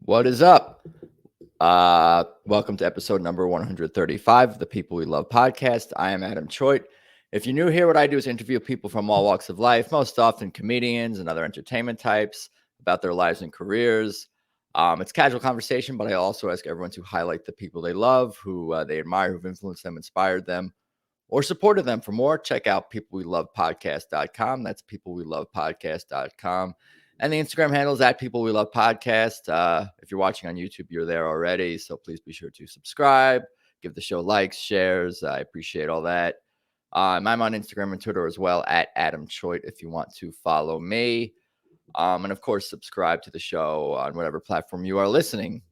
What is up? Welcome to episode number 135 of the People We Love podcast. I am Adam Choit. If you're new here, what I do is interview people from all walks of life, most often comedians and other entertainment types, about their lives and careers. It's casual conversation, but I also ask everyone to highlight the people they love, who they admire, who've influenced them, inspired them, or supported them. For more, check out peoplewelovepodcast.com. That's peoplewelovepodcast.com. And the Instagram handle is at People We Love Podcast. If you're watching on YouTube, you're there already. So please be sure to subscribe, give the show likes, shares. I appreciate all that. I'm on Instagram and Twitter as well at Adam Choit if you want to follow me. And of course, subscribe to the show on whatever platform you are listening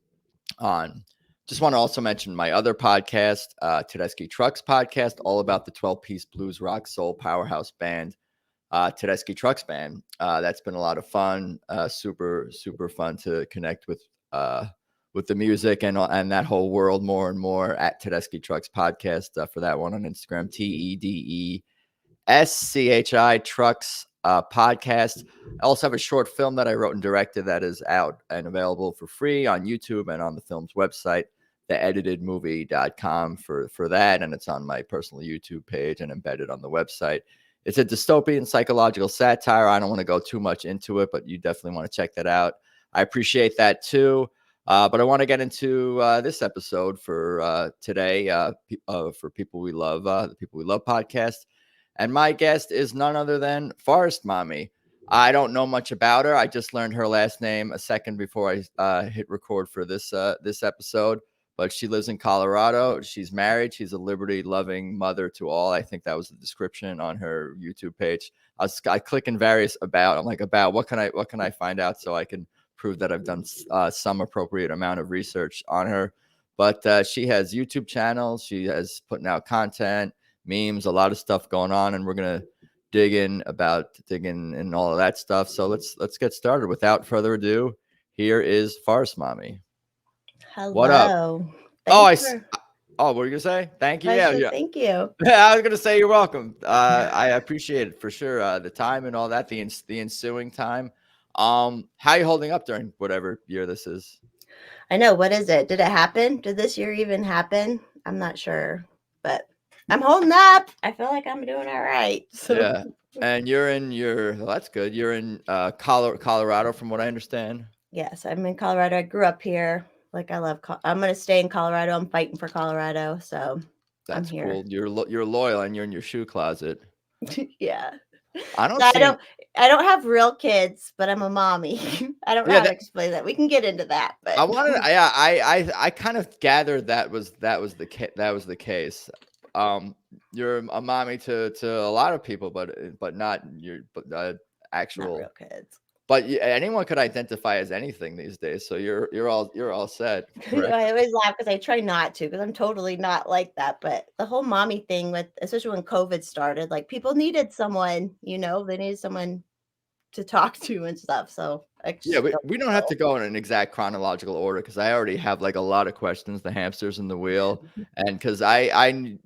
on. Just want to also mention my other podcast, Tedeschi Trucks Podcast, all about the 12-piece blues rock soul powerhouse band, Tedeschi Trucks Band. That's been a lot of fun, super fun to connect with the music and that whole world more and more at Tedeschi Trucks Podcast for that one on Instagram, TEDESCHI Trucks Podcast. I also have a short film that I wrote and directed that is out and available for free on YouTube and on the film's website, theeditedmovie.com for that. And it's on my personal YouTube page and embedded on the website. It's a dystopian psychological satire. I don't want to go too much into it, but you definitely want to check that out. I appreciate that too. But I want to get into this episode for today for People We Love, the People We Love podcast. And my guest is none other than Forest Mommy. I don't know much about her. I just learned her last name a second before I hit record for this episode. But she lives in Colorado. She's married. She's a liberty-loving mother to all. I think that was the description on her YouTube page. I click in various about. I'm like, about what can I find out so I can prove that I've done some appropriate amount of research on her. But she has YouTube channels. She has putting out content, memes, a lot of stuff going on, and we're gonna dig in and all of that stuff. So let's get started. Without further ado, here is Forest Mommy. Hello. What up? What were you gonna say? Thank you. Yeah. Thank you. I was gonna say you're welcome. I appreciate it for sure. The time and all that, the ensuing time. How are you holding up during whatever year this is? I know. What is it? Did it happen? Did this year even happen? I'm not sure, but I'm holding up. I feel like I'm doing all right. So. Yeah. And that's good. You're in Colorado, from what I understand. Yes, I'm in Colorado. I grew up here. Like I'm going to stay in Colorado. I'm fighting for Colorado. So that's I'm here. Cool. You're loyal and you're in your shoe closet. Yeah. I don't have real kids, but I'm a mommy. I don't know how to explain that. We can get into that, but I kind of gathered that was the case. You're a mommy to a lot of people, but not actual not real kids. But anyone could identify as anything these days, so you're all set. I always laugh because I try not to, because I'm totally not like that. But the whole mommy thing, especially when COVID started, like people needed someone, they needed someone to talk to and stuff. So we don't have to go in an exact chronological order because I already have like a lot of questions, the hamsters in the wheel, and because I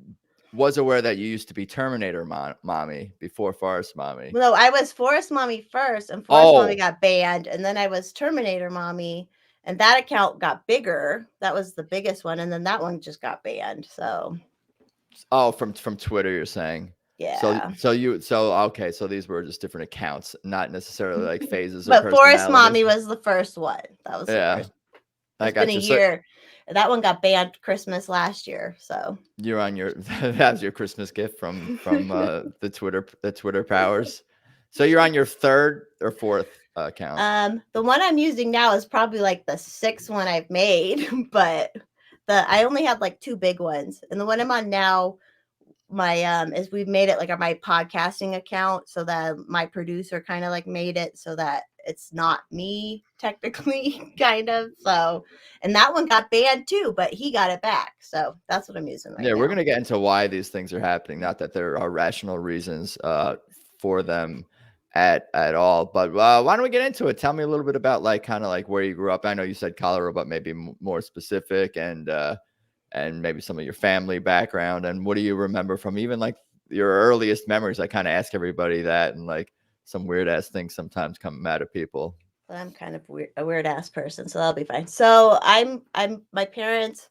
was aware that you used to be Terminator Mommy before Forest Mommy. No, I was Forest Mommy first, and Forest Mommy got banned, and then I was Terminator Mommy, and that account got bigger. That was the biggest one, and then that one just got banned. So, from Twitter, you're saying? Yeah. Okay. So these were just different accounts, not necessarily like phases. But Forest Mommy was the first one. That was the first. I got you. It's been a year. That one got banned Christmas last year. So you're on that was your Christmas gift from the Twitter powers. So you're on your third or fourth account. The one I'm using now is probably like the sixth one I've made, but I only had like two big ones, and the one I'm on now, is we've made it like my podcasting account, so that my producer kind of like made it so that it's not me technically, kind of. So, and that one got banned too, but he got it back. So that's what I'm using right now. We're going to get into why these things are happening. Not that there are rational reasons for them at all, but why don't we get into it? Tell me a little bit about like kind of like where you grew up. I know you said Colorado, but maybe more specific, and maybe some of your family background, and what do you remember from even like your earliest memories? I kind of ask everybody that, and like some weird ass things sometimes come out of people. But I'm kind of weird, a weird ass person, so that'll be fine. So my parents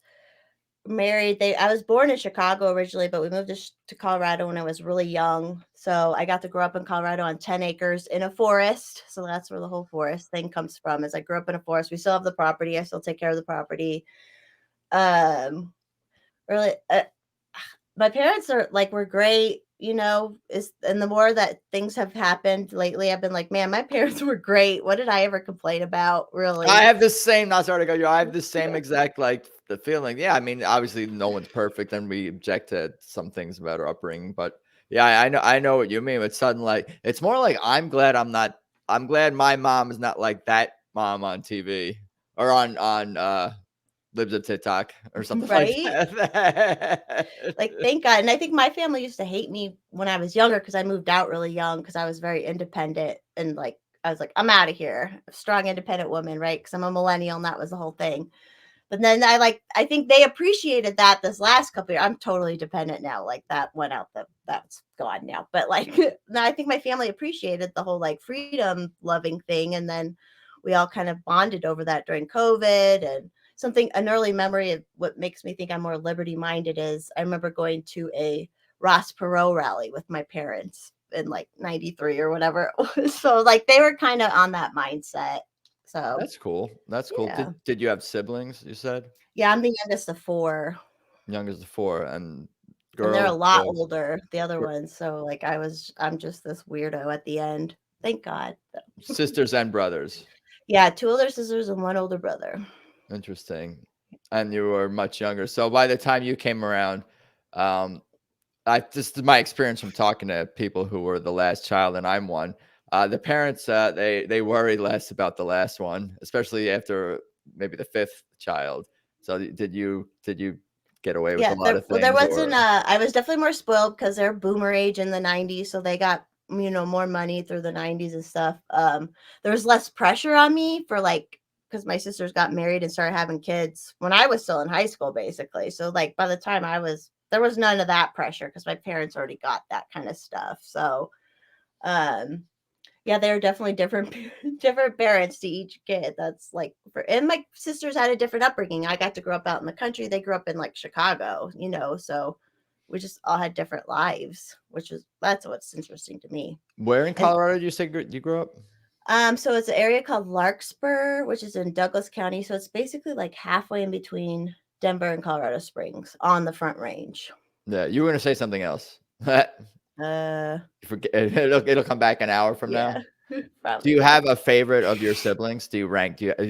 married. I was born in Chicago originally, but we moved to Colorado when I was really young. So I got to grow up in Colorado on 10 acres in a forest. So that's where the whole forest thing comes from. Is I grew up in a forest. We still have the property. I still take care of the property. Um, really, my parents were great. And the more that things have happened lately, I've been like, man, my parents were great. What did I ever complain about? Really? I have the same. Not sorry to go. You. I have the same exact like the feeling. Yeah, I mean, obviously, no one's perfect, and we object to some things about our upbringing. But yeah, I know what you mean. It's sudden like it's more like I'm glad I'm not. I'm glad my mom is not like that mom on TV or on Libs of TikTok or something like Right? that. Like, thank God. And I think my family used to hate me when I was younger because I moved out really young because I was very independent and like I was like, I'm out of here. Strong, independent woman, right? Because I'm a millennial and that was the whole thing. But then I think they appreciated that this last couple years. I'm totally dependent now. Like that went out, that's gone now. But like now I think my family appreciated the whole like freedom loving thing. And then we all kind of bonded over that during COVID. And an early memory of what makes me think I'm more liberty minded is I remember going to a Ross Perot rally with my parents in like 93 or whatever it was. So like they were kind of on that mindset. So That's cool. That's cool. yeah. Did you have siblings? You said Yeah, I'm the youngest of 4, youngest of four and and they're a girls, lot boys. older, the other ones, so, like, I'm just this weirdo at the end. Thank God. Sisters and brothers. Yeah, 2 older sisters and 1 older brother. Interesting. And you were much younger. So by the time you came around, um, this is my experience from talking to people who were the last child, and I'm one. The parents, they worry less about the last one, especially after maybe the fifth child. So did you get away with a Yeah, lot of there things, wasn't, or I was definitely more spoiled because 'cause they're boomer age in the '90s, so they got, more money through the '90s and stuff. There was less pressure on me for, like, because my sisters got married and started having kids when I was still in high school, basically. So, like, by the time there was none of that pressure because my parents already got that kinda stuff. So, um yeah, they're definitely different different parents to each kid. That's like and my sisters had a different upbringing. I got to grow up out in the country. They grew up in like Chicago, so we just all had different lives, that's what's interesting to me. where in And Colorado did you say you grew up? so it's an area called Larkspur, which is in Douglas County. So it's basically like halfway in between Denver and Colorado Springs on the Front Range. Yeah, you were gonna say something else. Uh You forget it'll come back an hour from yeah, now. Do probably you will. have a favorite of your siblings? Do you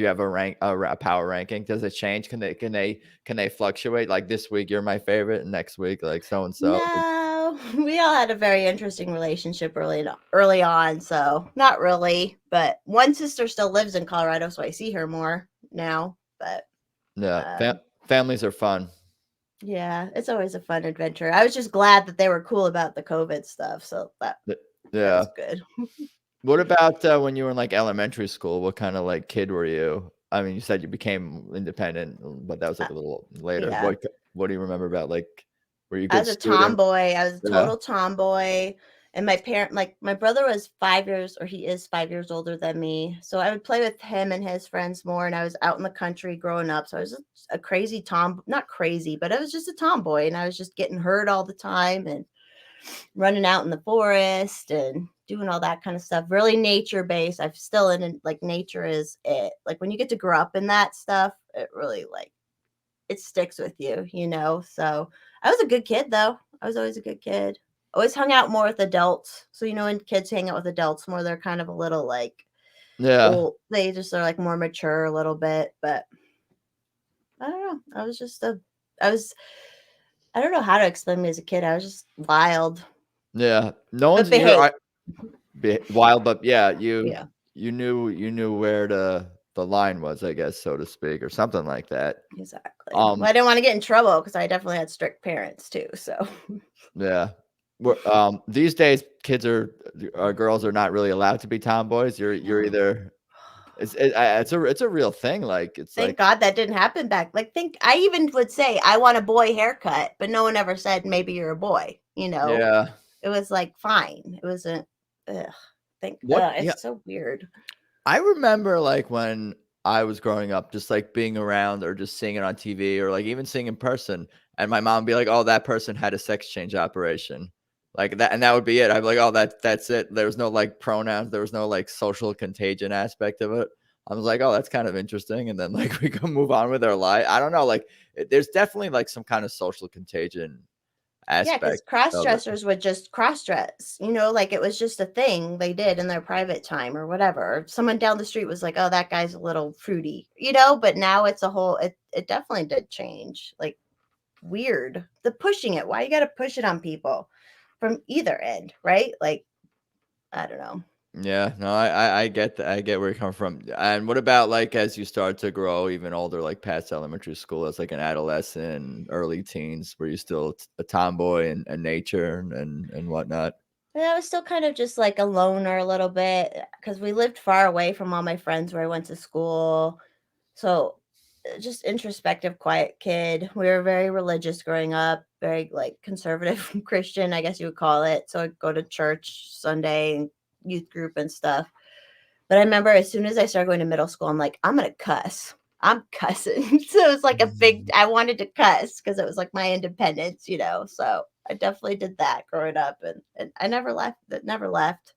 have a a power ranking? Does it change? Can they fluctuate? Like this week you're my favorite, and next week like so and so. No, we all had a very interesting relationship early on, so not really. But one sister still lives in Colorado, so I see her more now. But Yeah, um, families are fun. yeah, it's always a fun adventure. I was just glad that they were cool about the COVID stuff, so Th- that Yeah. was good. What about when you were in like elementary school? What kind of like kid were you? I mean, you said you became independent, but that was Uh, like a little later. yeah, What do you remember about like? Were you a I good was a student? tomboy. I was a Yeah. total tomboy. And my brother was 5 years, or he is 5 years older than me. So I would play with him and his friends more. And I was out in the country growing up. So I was just a crazy not crazy, but I was just a tomboy. And I was just getting hurt all the time and running out in the forest and doing all that kind of stuff. Really nature based. I'm still like nature is it. Like when you get to grow up in that stuff, it really like it sticks with you. So I was a good kid though. I was always a good kid. Always hung out more with adults. So when kids hang out with adults more, they're kind of a little like Yeah. old. They just are like more mature a little bit. But I don't know. I was I don't know how to explain me as a kid. I was just wild, Yeah. No but one's you're behaved. wild, but yeah, you Yeah, you knew where the line was, I guess, so to speak, or something like that. exactly. Well, Um, I didn't want to get in trouble because I definitely had strict parents too. So yeah. These days, kids girls are not really allowed to be tomboys. You're no. either it's a real thing. Like it's Thank like God that didn't happen back. Like, think I even would say I want a boy haircut, but no one ever said maybe you're a boy. yeah. It was like fine. It wasn't. Ugh, What? Yeah. it's so weird. I remember like when I was growing up, just like being around or just seeing it on TV or like even seeing in person, and my mom would be like, "Oh, that person had a sex change operation," like that, and that would be it. I'd be like, "Oh, that's it." There was no like pronouns. There was no like social contagion aspect of it. I was like, "Oh, that's kind of interesting," and then like we can move on with our life. I don't know, like there's definitely like some kind of social contagion Yeah, because aspect cross of it. dressers would just cross dress, like it was just a thing they did in their private time or whatever. Or someone down the street was like, "Oh, that guy's a little fruity," but now it's a whole, it definitely did change. Like, weird. The pushing it. Why you got to push it on people from either end, right? Like, I don't know. Yeah, no, I get I get where you come from. And what about like as you start to grow even older, like past elementary school, as like an adolescent, early teens, were you still a tomboy and nature and whatnot? And I was still kind of just like a loner a little bit because we lived far away from all my friends where I went to school. So just introspective, quiet kid. We were very religious growing up, very like conservative Christian, I guess you would call it. So I'd go to church Sunday and youth group and stuff. But I remember as soon as I started going to middle school, I'm like, I'm gonna cuss. I'm cussing. So it was like a big, I wanted to cuss because it was like my independence. So I definitely did that growing up, and I never left. That never left.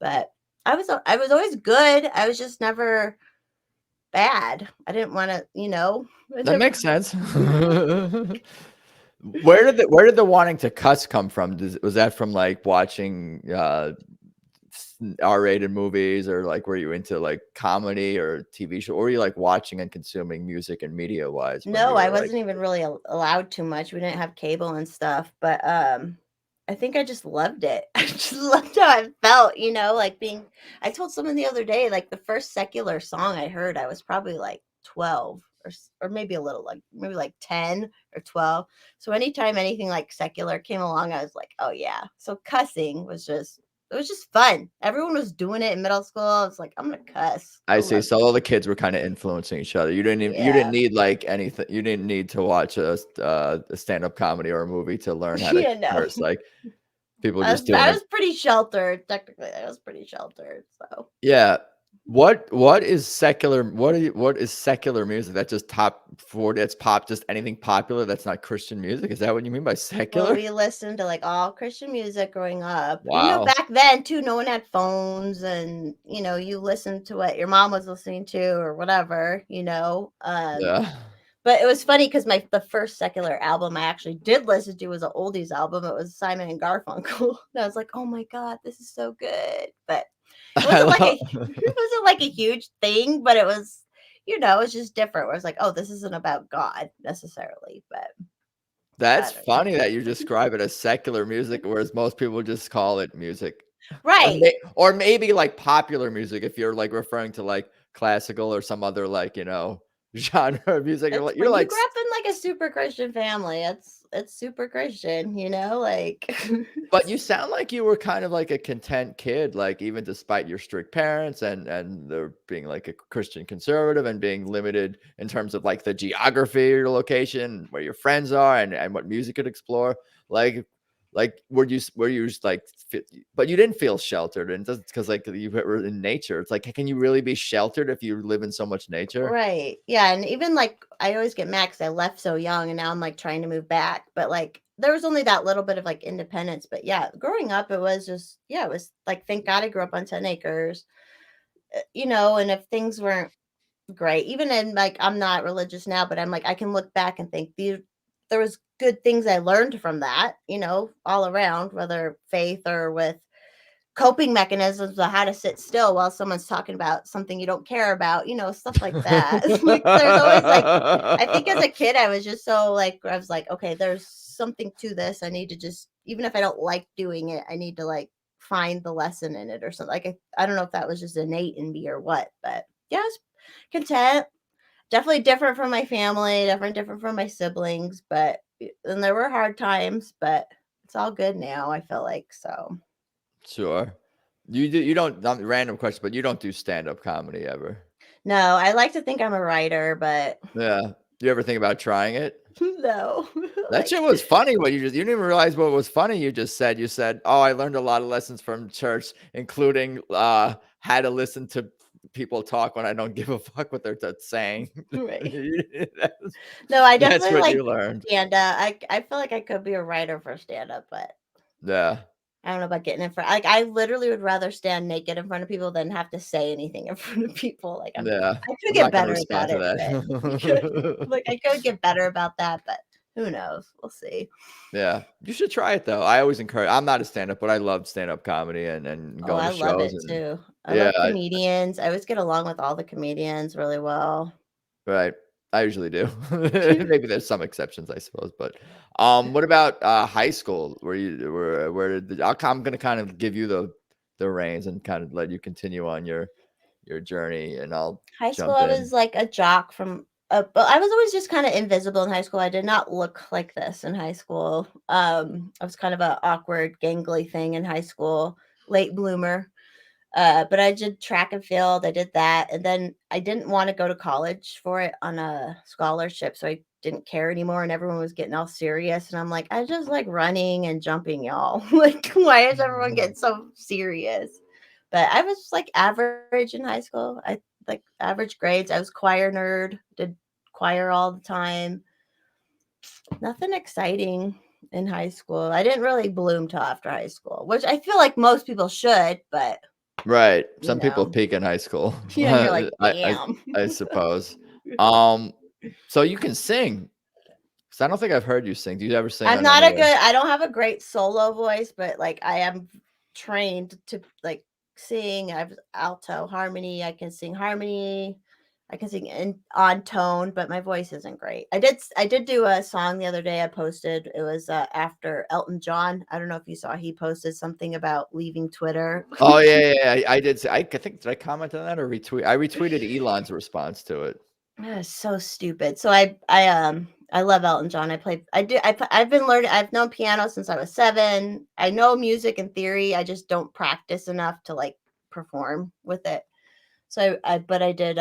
But I was always good. I was just never bad. I didn't want to, I That never, makes sense. Where did the wanting to cuss come from? Was that from like watching R-rated movies, or like were you into like comedy or TV show, or were you like watching and consuming music and media wise when no, you I were like wasn't even really allowed too much. We didn't have cable and stuff, but I think I just loved it. I just loved how I felt, like being, I told someone the other day, like the first secular song I heard, I was probably like 12 or maybe a little, like maybe like 10 or 12. So anytime anything like secular came along, I was like, oh yeah. So cussing was just, it was just fun. Everyone was doing it in middle school. I was like, I'm gonna cuss. I I see. love So all the kids were kinda influencing each other. You didn't Yeah. need, like, anything. You didn't need to watch a stand-up comedy or a movie to learn how to Yeah, no. curse, like, people I just was doing I it. was pretty sheltered. Technically, I was pretty sheltered. So Yeah. What is secular music? That just top 40, that's pop, just anything popular that's not Christian music? Is that what you mean by well, secular? we listened to like all Christian music growing up. Wow. Back then too, no one had phones and you listened to what your mom was listening to or whatever. Yeah. But it was funny because the first secular album I actually did listen to was an oldies album. It was Simon and Garfunkel. And I was like, oh my God, this is so good. But it I wasn't like love it wasn't like a huge thing, but it was, it's just different. Where it's like, oh, this isn't about God necessarily, but I That's don't know. funny that you describe it as secular music, whereas most people just call it music. Right. Or maybe, like, popular music if you're, like, referring to, like, classical or some other, like, genre of music. You're It's like you're when you like grew up in like a super Christian family, it's super Christian, like but you sound like you were kind of like a content kid, like, even despite your strict parents and there being, like, a Christian conservative and being limited in terms of, like, the geography of your location, where your friends are, and what music could explore. Like, were you just, like, but you didn't feel sheltered, and just because like, you were in nature. It's like, can you really be sheltered if you live in so much nature? Right. Yeah, and even like I always get mad 'cause I left so young and now I'm like trying to move back, but like there was only that little bit of like independence, but yeah, growing up it was just it was like thank God I grew up on 10 acres. And if things weren't great, even in like I'm not religious now, but I'm like I can look back and think there was good things I learned from that, all around, whether faith or with coping mechanisms of how to sit still while someone's talking about something you don't care about, stuff like that. Like there's always like I think as a kid I was just so like I was like, okay, there's something to this. I need to just even if I don't like doing it, I need to like find the lesson in it or something. Like I don't know if that was just innate in me or what, but yeah, I was content. Definitely different from my family, different from my siblings, but and there were hard times, but it's all good now, I feel like so. Sure. You don't, not random question, but you don't do stand-up comedy ever? No, I like to think I'm a writer, but Yeah. Do you ever think about trying it? no. That shit Like was funny. What you didn't even realize what was funny. You just said, "Oh, I learned a lot of lessons from church, including how to listen to people talk when I don't give a fuck what they're saying. Right. That's, No, I that's definitely what like you learned. stand up. I feel like I could be a writer for stand up, but Yeah. I don't know about getting in front. Like I literally would rather stand naked in front of people than have to say anything in front of people. Like Yeah. I could I'm get not going to better respond about to it, but that. like I could get better about that, but who knows? We'll see. Yeah. You should try it though. I always encourage, I'm not a stand-up, but I love stand-up comedy and Oh, going I to love shows it and too. I yeah, love comedians. I always get along with all the comedians really well. right. I usually do. Maybe there's some exceptions, I suppose. But what about high school? Where did I'm gonna kind of give you the reins and kind of let you continue on your journey, and I'll High school, jump I in. was like a jock from but I was always just kind of invisible in high school. I did not look like this in high school. I was kind of a awkward, gangly thing in high school, late bloomer. But I did track and field. I did that, and then I didn't want to go to college for it on a scholarship, so I didn't care anymore. And everyone was getting all serious, and I'm like, I just like running and jumping, y'all. Like, why is everyone getting so serious? But I was like average in high school. I like average grades. I was choir nerd. Did choir all the time. Nothing exciting in high school. I didn't really bloom till after high school, which I feel like most people should, but Right. you Some people know. peak in high school. Yeah, and you're like, I, I damn. I suppose. Um, so you can sing. Because I don't think I've heard you sing. Do you ever sing I'm on not any? a good I don't have a great solo voice, but like I am trained to like sing. I've alto harmony. I can sing harmony. I can sing in on tone, but my voice isn't great. I did do a song the other day I posted. It was after Elton John. I don't know if you saw he posted something about leaving Twitter. Oh yeah. I did. I think did I comment on that or retweet? I retweeted Elon's response to it. That is so stupid. So I love Elton John. I've been learning. I've known piano since I was 7. I know music in theory. I just don't practice enough to like perform with it. So but I did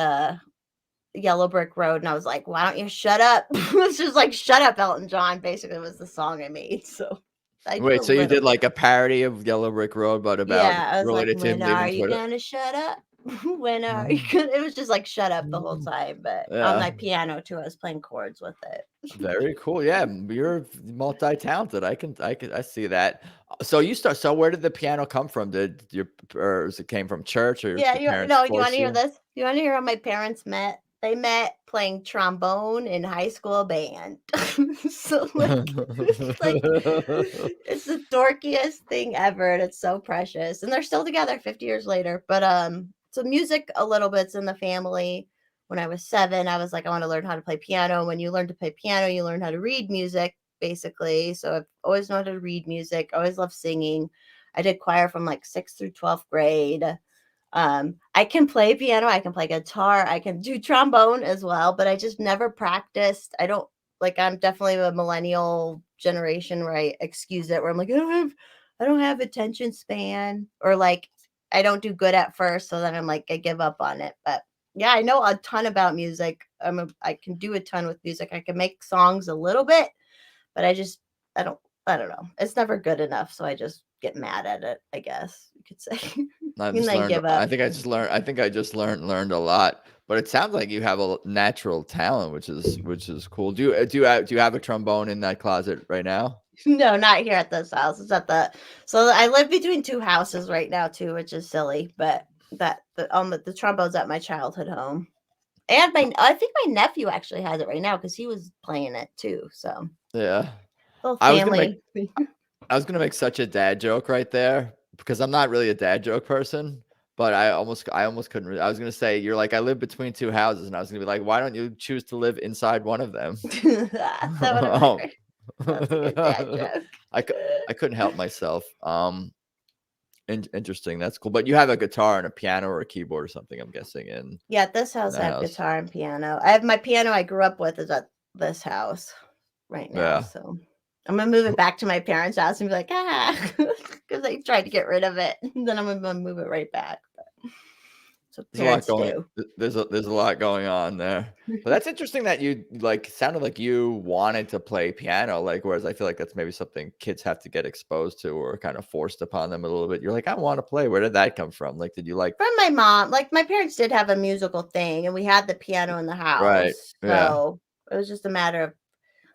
Yellow Brick Road, and I was like, why don't you shut up? It's just like shut up, Elton John. Basically, was the song I made. So I do a Wait, so you little did bit. like a parody of Yellow Brick Road, but about Yeah, I was like, related to him when are leaving you Twitter? gonna shut up? When are you gonna? It was just like shut up the whole time, but on Yeah. my piano too, I was playing chords with it. Very cool. Yeah, you're multi-talented. I see that. So you start. So where did the piano come from? Did your or is it came from church or your Yeah, you parents no, you wanna force hear you? this? You wanna hear how my parents met? They met playing trombone in high school band. So, like, it's the dorkiest thing ever, and it's so precious, and they're still together 50 years later, but, so music a little bit's in the family. When I was 7, I was like, "I wanna learn how to play piano." When you learn to play piano, you learn how to read music, basically, so I've always known how to read music, always loved singing. I did choir from, like, 6th through 12th grade. I can play piano, I can play guitar, I can do trombone as well, but I just never practiced. I don't like I'm definitely a millennial generation where I excuse it where I'm like, I don't have attention span or like I don't do good at first, so then I'm like I give up on it. But yeah, I know a ton about music. I can do a ton with music. I can make songs a little bit, but I don't I don't know. It's never good enough, so I just get mad at it, I guess you could say. I And just then learned. give up. I think I just learned a lot. But it sounds like you have a natural talent, which is cool. Do you have a trombone in that closet right now? No, not here at this house. It's at the so I live between 2 houses right now too, which is silly, but the trombone's at my childhood home. And my I think my nephew actually has it right now because he was playing it too. So Yeah. little I was gonna make family. I was gonna make such a dad joke right there because I'm not really a dad joke person, but I almost couldn't. I was gonna say you're like I live between two houses, and I was gonna be like, why don't you choose to live inside one of them? That would have been a Um, great. That's a good dad joke. I cou- I couldn't help myself. Interesting. That's cool. But you have a guitar and a piano or a keyboard or something. I'm guessing in Yeah, at this house the I have house. guitar and piano. I have my piano I grew up with is at this house right now. Yeah. So I'm gonna move it back to my parents' house and be like, because they tried to get rid of it. Then I'm gonna move it right back. So There's a lot parents going do. there's a lot going on there. But that's interesting that you, like, sounded like you wanted to play piano, like, whereas I feel like that's maybe something kids have to get exposed to or kind of forced upon them a little bit. You're like, "I wanna play." Where did that come from? Like, did you like From my mom, like, my parents did have a musical thing, and we had the piano in the Right. house, Yeah. so it was just a matter of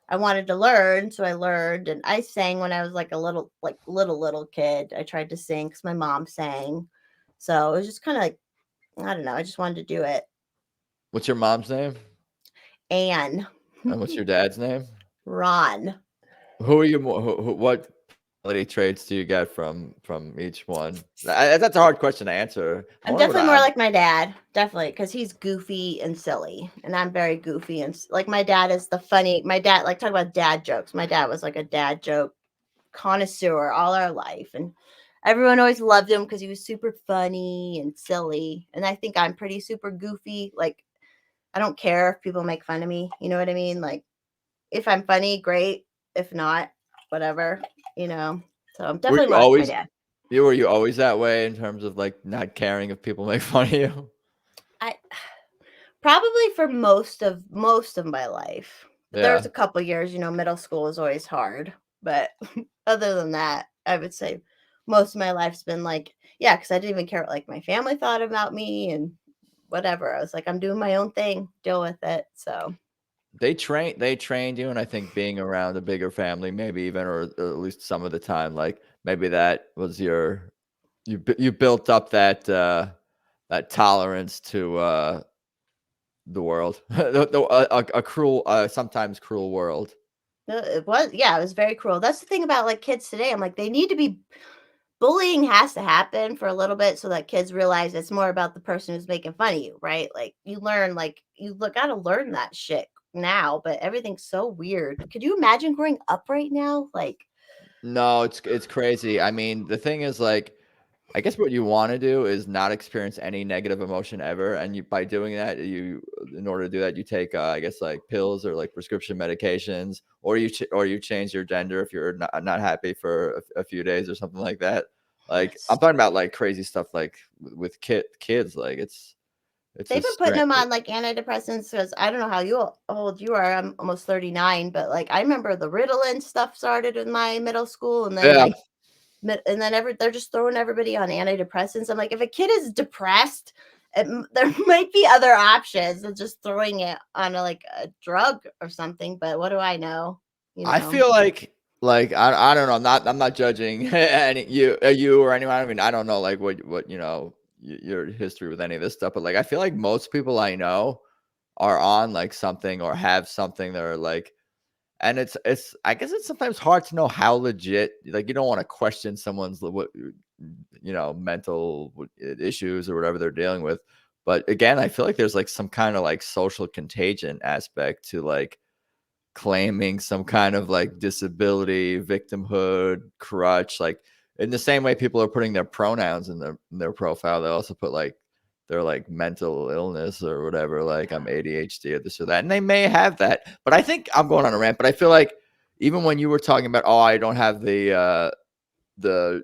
I wanted to learn, so I learned, and I sang when I was, like, a little little kid. I tried to sing because my mom sang. So, it was just kinda like, I don't know, I just wanted to do it. What's your mom's name? And And what's your dad's name? Ron. Who are you more who what personality traits do you get from each one? That's a hard question to answer. I I'm wonder what definitely more I'm like my dad, definitely, because he's goofy and silly, and I'm very goofy and like my dad is the funny. My dad, like talk about dad jokes. My dad was like a dad joke connoisseur all our life, and everyone always loved him because he was super funny and silly. And I think I'm pretty super goofy. Like I don't care if people make fun of me. You know what I mean? Like if I'm funny, great. If not, whatever. You know. So I'm Were definitely you more like my always dad. were you always that way in terms of, like, not caring if people make fun of you? I Probably for most of my life. But there's Yeah. a couple years, middle school is always hard. But other than that, I would say most of my life's been like, yeah, because I didn't even care what like my family thought about me and whatever. I was like, I'm doing my own thing, deal with it. So They trained you, and I think being around a bigger family, maybe even or at least some of the time, like, maybe that was you built up that tolerance to, the world. A cruel, sometimes cruel world. it was, yeah, it was very cruel. That's the thing about like kids today. I'm like, they need to be bullying has to happen for a little bit so that kids realize it's more about the person who's making fun of you, right? Like you learn, like you look, gotta learn that shit now, but everything's so weird. Could you imagine growing up right now? Like, No, it's crazy. I mean, the thing is, like, I guess what you wanna do is not experience any negative emotion ever, and you by doing that, in order to do that, you take, I guess, like, pills or, like, prescription medications, or you change your gender if you're not happy for a few days or something like that. Like, I'm talking about, like, crazy stuff, like, with kids, like, it's they've been just putting strange. them on like antidepressants because I don't know how old you are. I'm almost 39, but like I remember the Ritalin stuff started in my middle school, and then Yeah. like and then they're just throwing everybody on antidepressants. I'm like, if a kid is depressed, there might be other options than just throwing it on like a drug or something. But what do I know? You I know, feel like I don't know. I'm not judging any you or anyone. I mean, I don't know like what your history with any of this stuff, but like I feel like most people I know are on like something or have something that are like, and it's I guess it's sometimes hard to know how legit. Like you don't want to question someone's what mental issues or whatever they're dealing with. But again, I feel like there's like some kind of like social contagion aspect to like claiming some kind of like disability, victimhood, crutch, like in the same way people are putting their pronouns in their profile, they also put like their like mental illness or whatever, like I'm ADHD or this or that. And they may have that. But I think I'm going on a rant, but I feel like even when you were talking about, oh, I don't have the but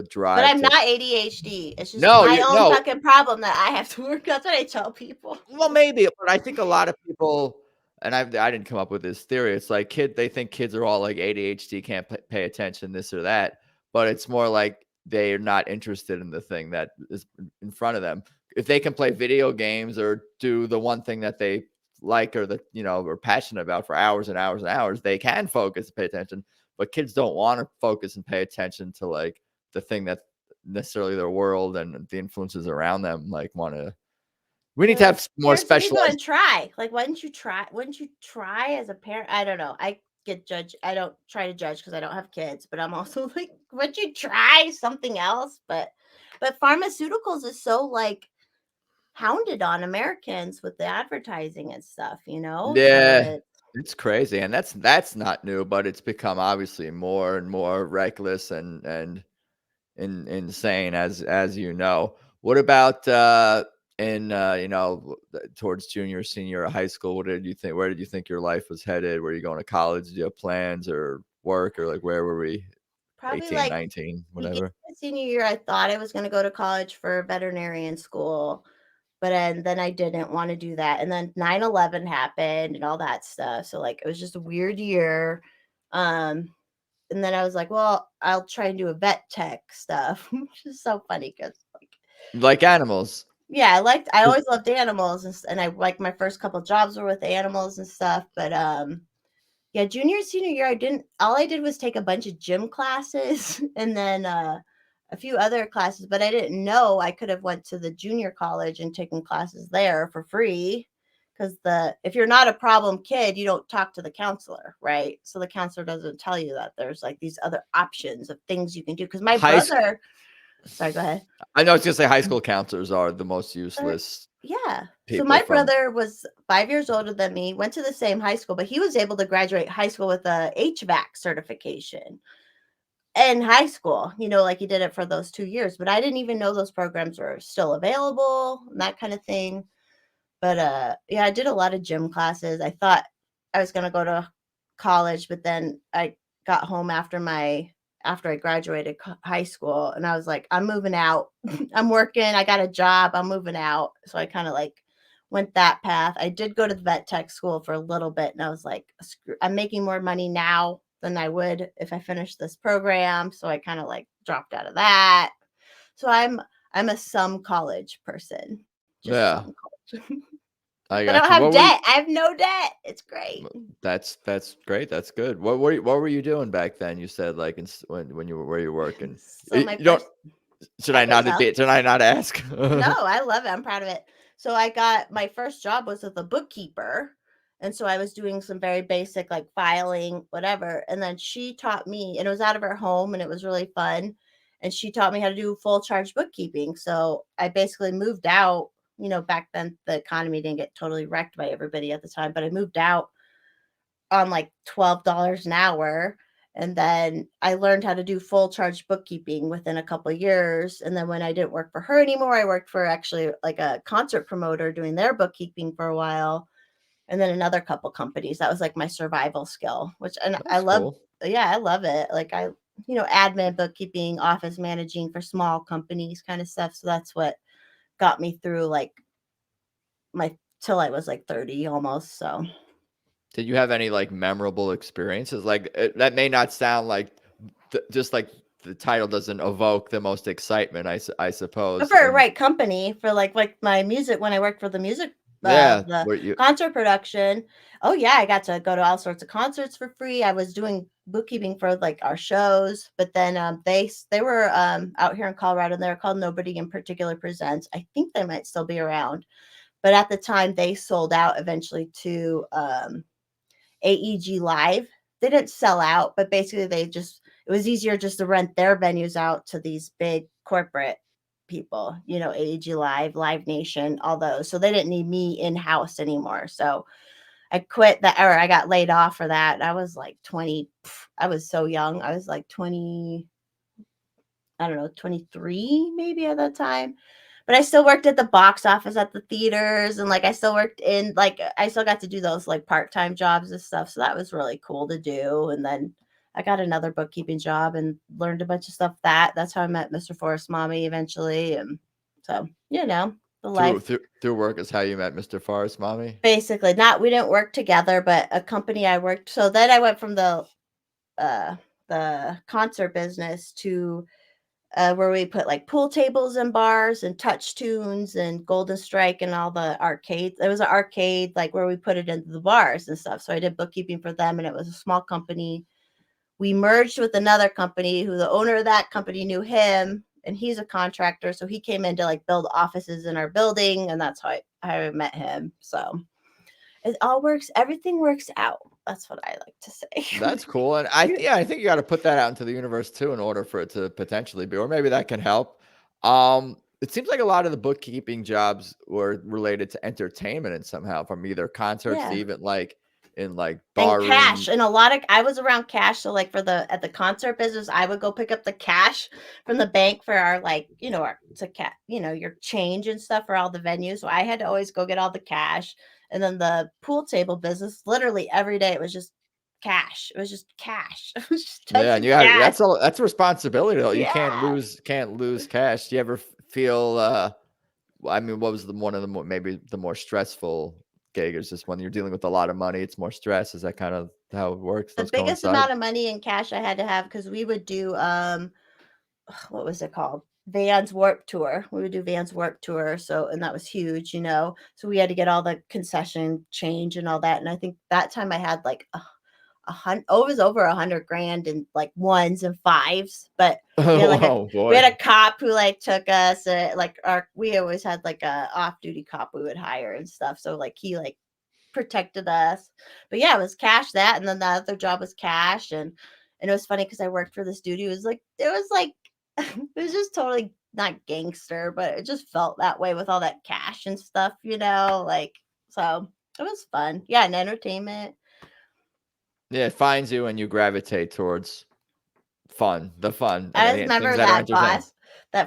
drive I'm to not ADHD. It's just no, my you own no, fucking problem that I have to work. That's what I tell people. well, maybe, but I think a lot of people, and I didn't come up with this theory. It's like they think kids are all like ADHD, can't pay attention, this or that. But it's more like they're not interested in the thing that is in front of them. If they can play video games or do the one thing that they like or that are passionate about for hours and hours and hours, they can focus and pay attention. But kids don't want to focus and pay attention to like the thing that necessarily their world and the influences around them like want to we need to The have more parents need to go specialized. and try. Like, why didn't you try? Wouldn't you try as a parent? I don't know. I get judged. I don't try to judge because I don't have kids, but I'm also like, wouldn't you try something else? But pharmaceuticals is so like hounded on Americans with the advertising and stuff, So Yeah, it's crazy, and that's not new, but it's become obviously more and more reckless and insane as you know. What about, towards junior, senior high school? What did you think where did you think your life was headed? Were you going to college? Did you have plans or work, or, like, where were we? probably 18, like 19, beginning whatever? of senior year, I thought I was going to go to college for veterinarian school. and then I didn't want to do that. And then 9/11 happened and all that stuff. So like it was just a weird year. Um, and then I was like, well, I'll try and do a vet tech stuff, which is so funny because Like animals. yeah, I always loved animals and I like my first couple jobs were with animals and stuff. But yeah, junior, senior year, all I did was take a bunch of gym classes and then a few other classes, but I didn't know I could have went to the junior college and taken classes there for free. Because if you're not a problem kid, you don't talk to the counselor, right? So the counselor doesn't tell you that there's like these other options of things you can do. Because my High school. brother, sorry, go ahead. I know I was gonna say high school counselors are the most useless Yeah. So people my from. brother was 5 years older than me, went to the same high school, but he was able to graduate high school with a HVAC certification in high school, like he did it for those 2 years. But I didn't even know those programs were still available and that kind of thing. But yeah, I did a lot of gym classes. I thought I was gonna go to college, but then I got home after I graduated high school, and I was like, I'm moving out. I'm working. I got a job. I'm moving out. So I kind of like went that path. I did go to the vet tech school for a little bit, and I was like, I'm making more money now than I would if I finished this program. So I kind of like dropped out of that. So I'm a some college person. Just Yeah, some college. I But I got don't you. have debt. I have no debt. It's great. That's great. That's good. What were you doing back then? You said like when you were where you working. So You my don't. first, Should I I can not? tell. Should I not ask? No, I love it. I'm proud of it. So I got my first job was with a bookkeeper. And so I was doing some very basic like filing, whatever. And then she taught me, and it was out of her home and it was really fun. And she taught me how to do full charge bookkeeping. So I basically moved out. Back then the economy didn't get totally wrecked by everybody at the time, but I moved out on like $12 an hour. And then I learned how to do full charge bookkeeping within a couple of years. And then when I didn't work for her anymore, I worked for actually like a concert promoter doing their bookkeeping for a while. And then another couple companies. That was like my survival skill, and I That's love, cool. yeah, I love it. Like admin, bookkeeping, office managing for small companies kind of stuff. So that's what got me through like till I was like 30 almost. So Did you have any like memorable experiences? Like that may not sound like just like the title doesn't evoke the most excitement. I but suppose. for a And right company, for like my music, when I worked for the music, yeah, the were you? concert production, oh yeah, I got to go to all sorts of concerts for free. I was doing bookkeeping for like our shows, but then they were out here in Colorado, and they were called Nobody in Particular Presents. I think they might still be around, but at the time they sold out eventually to AEG Live. They didn't sell out, but basically it was easier just to rent their venues out to these big corporate people, AEG Live, Live Nation, all those. So they didn't need me in-house anymore. So I quit that, or I got laid off for that. I was like 20. I was so young. I was like 20, I don't know, 23 maybe at that time. But I still worked at the box office at the theaters, and like I still worked in like I still got to do those like part-time jobs and stuff. So that was really cool to do. And then I got another bookkeeping job and learned a bunch of stuff. That's how I met Mr. Forrest Mommy eventually. And so, the life Through work is how you met Mr. Forrest, mommy. basically not we didn't work together, but a company I worked. So then I went from the concert business to where we put like pool tables and bars and Touch Tunes and Golden Strike and all the arcades. There was an arcade like where we put it into the bars and stuff. So I did bookkeeping for them, and it was a small company. We merged with another company who the owner of that company knew him, and he's a contractor. So he came in to like build offices in our building, and that's how I met him. So everything works out. That's what I like to say. That's cool. And I think you got to put that out into the universe too in order for it to potentially be, or maybe that can help. It seems like a lot of the bookkeeping jobs were related to entertainment and somehow from either concerts to Yeah. even like in like And bar cash, room. and I was around cash. So like at the concert business, I would go pick up the cash from the bank for our like, your change and stuff for all the venues. So I had to always go get all the cash. And then the pool table business, literally every day it was just cash. It was just cash. It was just Yeah, tons and of you got cash. that's a responsibility though. You Yeah. can't lose cash. Do you ever feel I mean, what was one of the maybe the more stressful gig? Is just when you're dealing with a lot of money, it's more stress. Is that kind of how it works? The Those biggest coincide? amount of money in cash I had to have because we would do what was it called? Vans Warp Tour. We would do Vans Warp Tour. So, and that was huge, you know. So we had to get all the concession change and all that. And I think that time I had like a hundred, oh, it was over 100 grand in like ones and fives. But we had like Oh we boy. had a cop who like took us, like we always had like a off duty cop we would hire and stuff. So like he like protected us. But yeah, it was cash that, and then the other job was cash, and it was funny because I worked for this dude. It was like it was just totally not gangster, but it just felt that way with all that cash and stuff, you know, like so it was fun. Yeah, and entertainment. Yeah, it finds you and you gravitate towards the fun, and I the things remember that are that entertaining.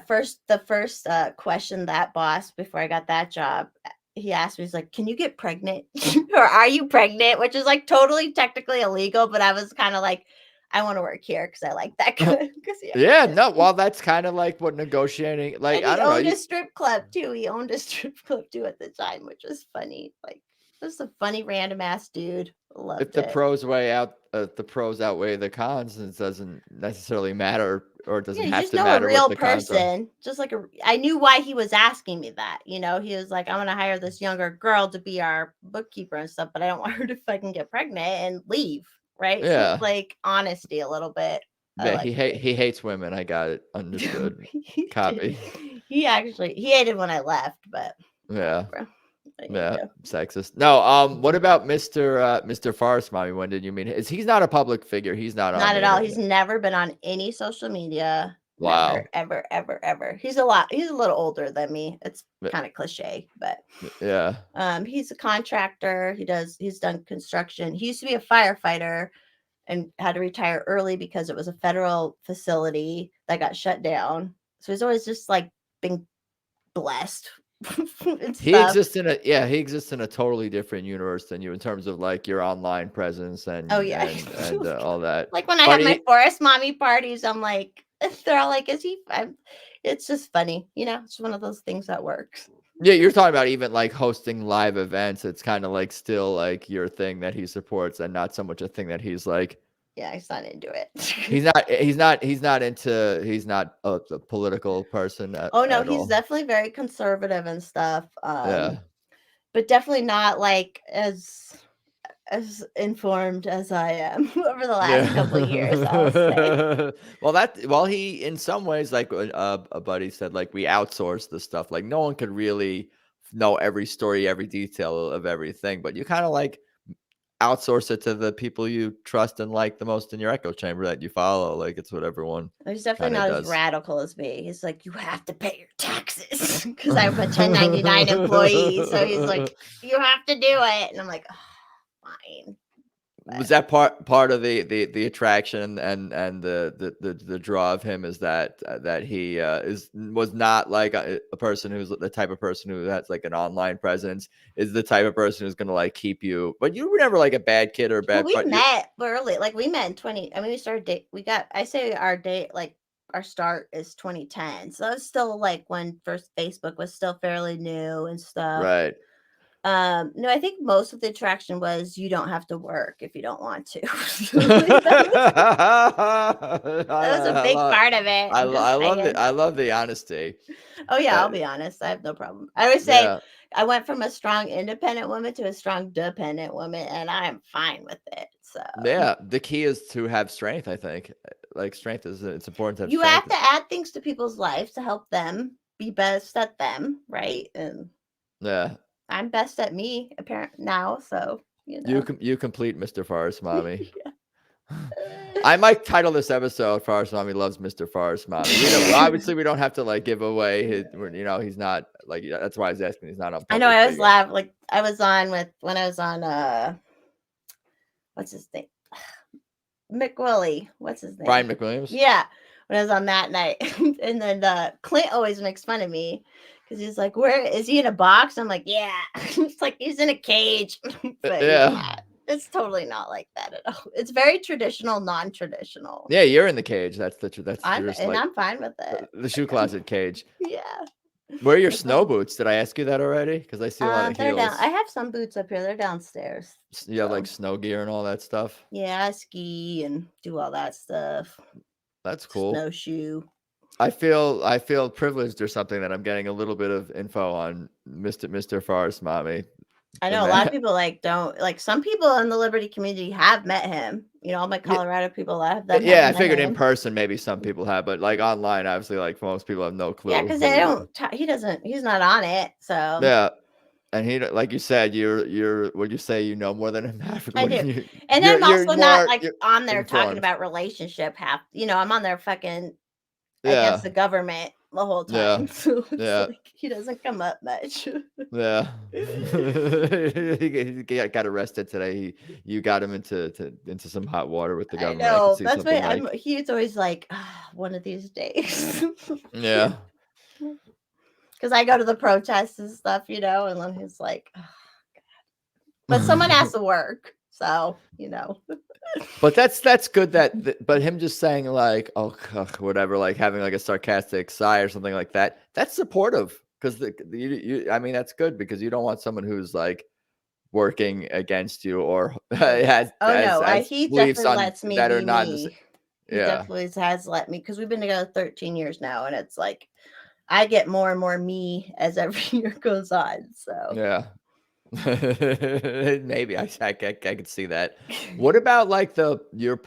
boss, the first question that boss before I got that job, he asked me, he's like, "Can you get pregnant? Or are you pregnant?" Which is like totally technically illegal, but I was kind of like, I want to work here because I like that good. Because Yeah, no, well, that's kind of like what negotiating, like, and I he don't know, owned a strip club too. He owned a strip club too at the time, which was funny. Like, just a funny random ass dude. if Loved the it. pros outweigh the cons, it doesn't necessarily matter, or it Yeah, doesn't you have just to know a matter what real the cons are. person. Just like I knew why he was asking me that. You know, he was like, "I'm gonna hire this younger girl to be our bookkeeper and stuff, but I don't want her to fucking get pregnant and leave." Right? So it's Yeah, like honesty a little bit. I yeah, like he hates women. I got it. Understood. he did. Copy. He hated when I left, but Yeah, whatever. What are you yeah, gonna do? sexist. No, what about Mr. Forest Mommy? When did you meet? He's not a public figure. He's not on Not the at all. He's internet. never been on any social media. Never, Wow. ever, ever, ever. He's a little older than me. It's kind of cliche, but Yeah. he's a contractor. He's done construction. He used to be a firefighter and had to retire early because it was a federal facility that got shut down. So he's always just like been blessed and He stuff. exists in a totally different universe than you in terms of like your online presence Oh and yeah. all that. Like when I But have my forest mommy parties, I'm like, they're all like, it's just funny, you know, it's one of those things that works. yeah, you're talking about even like hosting live events. It's kind of like still like your thing that he supports, and not so much a thing that he's like. Yeah, he's not into it. He's not a political person Oh no, at he's all. definitely very conservative and stuff. Yeah. But definitely not like as informed as I am over the last couple of years, I'll say. Yeah. He in some ways, like a buddy said, like we outsource the stuff. Like no one could really know every story, every detail of everything, but you kind of like outsource it to the people you trust and like the most in your echo chamber that you follow. Like it's what everyone He's definitely kind of not as does. radical as me. He's like, you have to pay your taxes because I'm a 1099 employee. So he's like, you have to do it. And I'm like, oh, fine. Was that part of the attraction and the draw of him is that that he was not like a person who's the type of person who has like an online presence, is the type of person who's gonna like keep you, but you were never like a bad kid or a Well, bad, we but you met early. Like we met in 20. I mean, we started date. I say our date, like our start is 2010. So it's still like when first Facebook was still fairly new and stuff. right. No, I think most of the attraction was you don't have to work if you don't want to. That was a I big love part of it. I'm I just love saying. I love the honesty. Oh yeah, Uh, I'll be honest. I have no problem. I would say yeah. I went from a strong independent woman to a strong dependent woman, and I am fine with it. So Yeah, the key is to have strength, I think. Like strength is it's important to have you have strength. to add things to people's lives to help them be best at them, right? And Yeah. I'm best at me apparent now, so you know. You complete Mr. Forest Mommy. Yeah. I might title this episode "Forest Mommy Loves Mr. Forest Mommy." We don't obviously we don't have to like give away his. He's not like that's why I was asking. He's not a I know public I was figure. laugh like I was on with when I was on what's his name? McWillie. What's his name? Brian McWilliams. Yeah. When I was on that night. And then Clint always makes fun of me because he's like, where is he in a box? I'm like, yeah. It's like he's in a cage. But he's Yeah. not. It's totally not like that at all. It's very traditional, non-traditional. Yeah, you're in the cage. That's the I'm tradition. Like fine with it. the shoe closet cage. Yeah. Where are your snow boots? Did I ask you that already? Because I see a lot of They're down. heels. I have some boots up here. They're downstairs. You have like So snow gear and all that stuff. yeah, I ski and do all that stuff. That's cool. Snowshoe. I feel privileged or something that I'm getting a little bit of info on Mr. Forrest Mommy. I And know a lot of that, people like don't like some people in the Liberty community have met him. You know, all my yeah, Colorado people have them yeah, have I met figured in him. person maybe some people have, but like online, obviously, like most people have no Yeah, clue because they who. don't. He doesn't. He's not on it. So Yeah, and he, like you said, you're. Would you say you know more than him? I do. You, And you're I'm you're also not more like you're on there talking informed. about relationship half. You know, I'm on there fucking against Yeah, the government the whole yeah, time. So it's yeah. like he doesn't come up much. Yeah. He got arrested today. You got him into some hot water with the I government. I could know. see That's why something I'm like, he's always like, "Ah, one of these days. yeah. Because I go to the protests and stuff, you know, and then he's like, "Ah." But someone has to work. So, you know. But that's good but him just saying like, oh, ugh, whatever, like having like a sarcastic sigh or something like that, that's supportive because I mean, that's good because you don't want someone who's like working against you or Oh yeah. has Oh no, has he beliefs definitely on lets me that are be not the same. me. He Yeah. definitely has let me because we've been together 13 years now, and it's like I get more and more me as every year goes on. So Yeah. Maybe I could see that. What about like your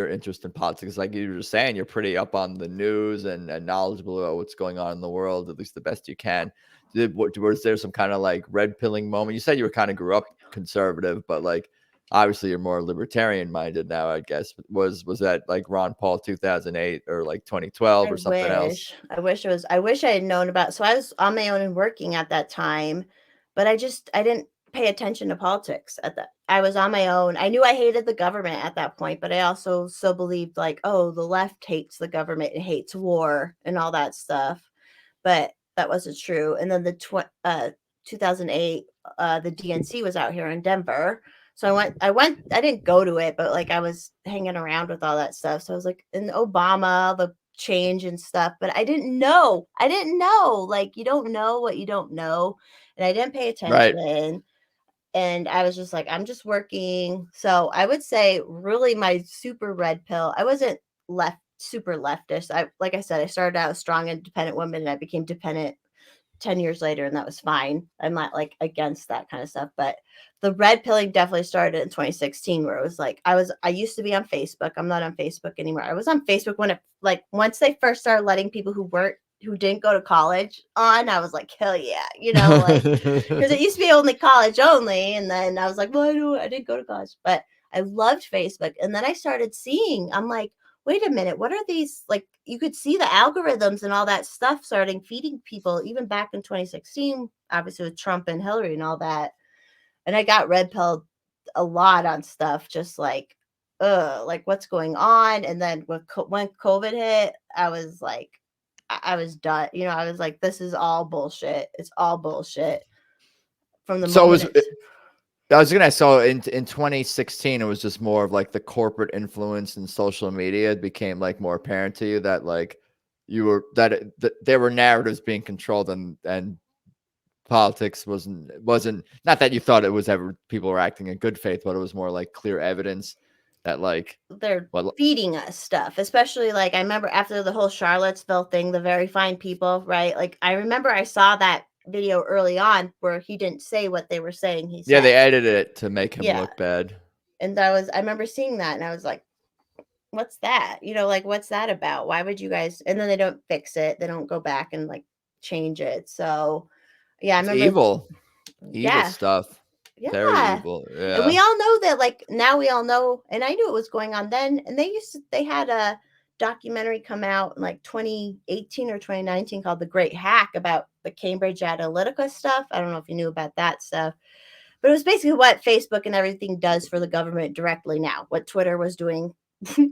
interest in politics? Like you were saying, you're pretty up on the news and knowledgeable about what's going on in the world, at least the best you can. Was there some kind of like red pilling moment? You said you were kind of grew up conservative, but like obviously you're more libertarian minded now, I guess. Was that like Ron Paul 2008 or like 2012 I or something else? wish. I wish I had known about so I was on my own and working at that time, but I didn't pay attention to politics at that. I was on my own. I knew I hated the government at that point, but I also so believed like, oh, the left hates the government and hates war and all that stuff. But that wasn't true. And then 2008 the DNC was out here in Denver. So I didn't go to it, but like I was hanging around with all that stuff. So I was like in Obama, the change and stuff, but I didn't know. I didn't know. Like you don't know what you don't know. And I didn't pay Right. attention. And I was just like, I'm just working. So I would say really my super red pill. I wasn't left super leftist. I like I said, I started out a strong independent woman and I became dependent 10 years later, and that was fine. I'm not like against that kind of stuff. But the red pilling definitely started in 2016, where it was like I used to be on Facebook. I'm not on Facebook anymore. I was on Facebook when it like once they first started letting people who didn't go to college on, I was like, hell yeah, you know, like because it used to be only college only. And then I was like, well, I didn't go to college, but I loved Facebook. And then I started seeing, I'm like, wait a minute, what are these? Like, you could see the algorithms and all that stuff starting feeding people, even back in 2016, obviously with Trump and Hillary and all that. And I got red pilled a lot on stuff, just like what's going on. And then when COVID hit, I was like, I was done. You know, I was like, this is all bullshit. It's all bullshit from the So it moment was it's I was gonna so in 2016, it was just more of like the corporate influence and social media became like more apparent to you that like you were that there were narratives being controlled and politics wasn't not that you thought it was ever people were acting in good faith, but it was more like clear evidence that like they're what feeding us stuff, especially like I remember after the whole Charlottesville thing, the very fine people, right? Like I remember I saw that video early on where he didn't say what they were saying he yeah, said. they edited it to make him Yeah. look bad. And I remember seeing that and I was like, what's that? You know, like what's that about? Why would you guys and then they don't fix it. They don't go back and like change it. So yeah, I It's remember evil yeah. stuff, very Yeah. evil. And we Yeah, all know that like now we all know and I knew it was going on then and they had a documentary come out in like 2018 or 2019 called The Great Hack about the Cambridge Analytica stuff. I don't know if you knew about that stuff. But it was basically what Facebook and everything does for the government directly now. What Twitter was doing,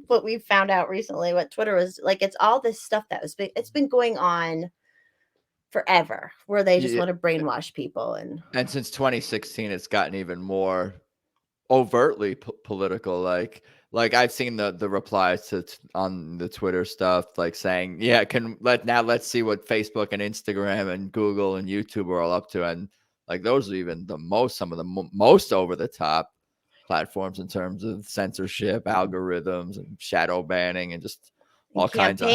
what we found out recently, what Twitter was like it's all this stuff it's been going on forever where they just yeah. want to brainwash people and And since 2016, it's gotten even more overtly political. Like I've seen the replies on the Twitter stuff, like saying, yeah, let's see what Facebook and Instagram and Google and YouTube are all up to. And like those are even some of the most over the top platforms in terms of censorship, algorithms, and shadow banning, and just all kinds of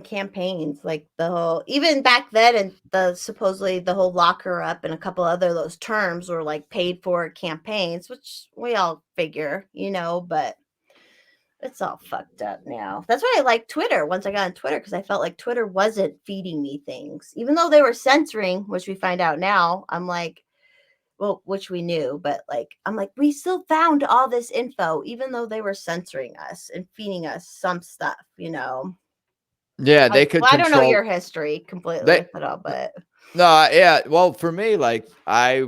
campaigns, like the whole, even back then, and the supposedly the whole lock her up and a couple other those terms were like paid for campaigns, which we all figure, but it's all fucked up now. That's why I like Twitter once I got on Twitter, because I felt like Twitter wasn't feeding me things, even though they were censoring, which we find out now. I'm like, well, which we knew, but like, I'm like, we still found all this info, even though they were censoring us and feeding us some stuff, Yeah, they could I don't know control your history completely they at all, but no, yeah. Well, for me, like I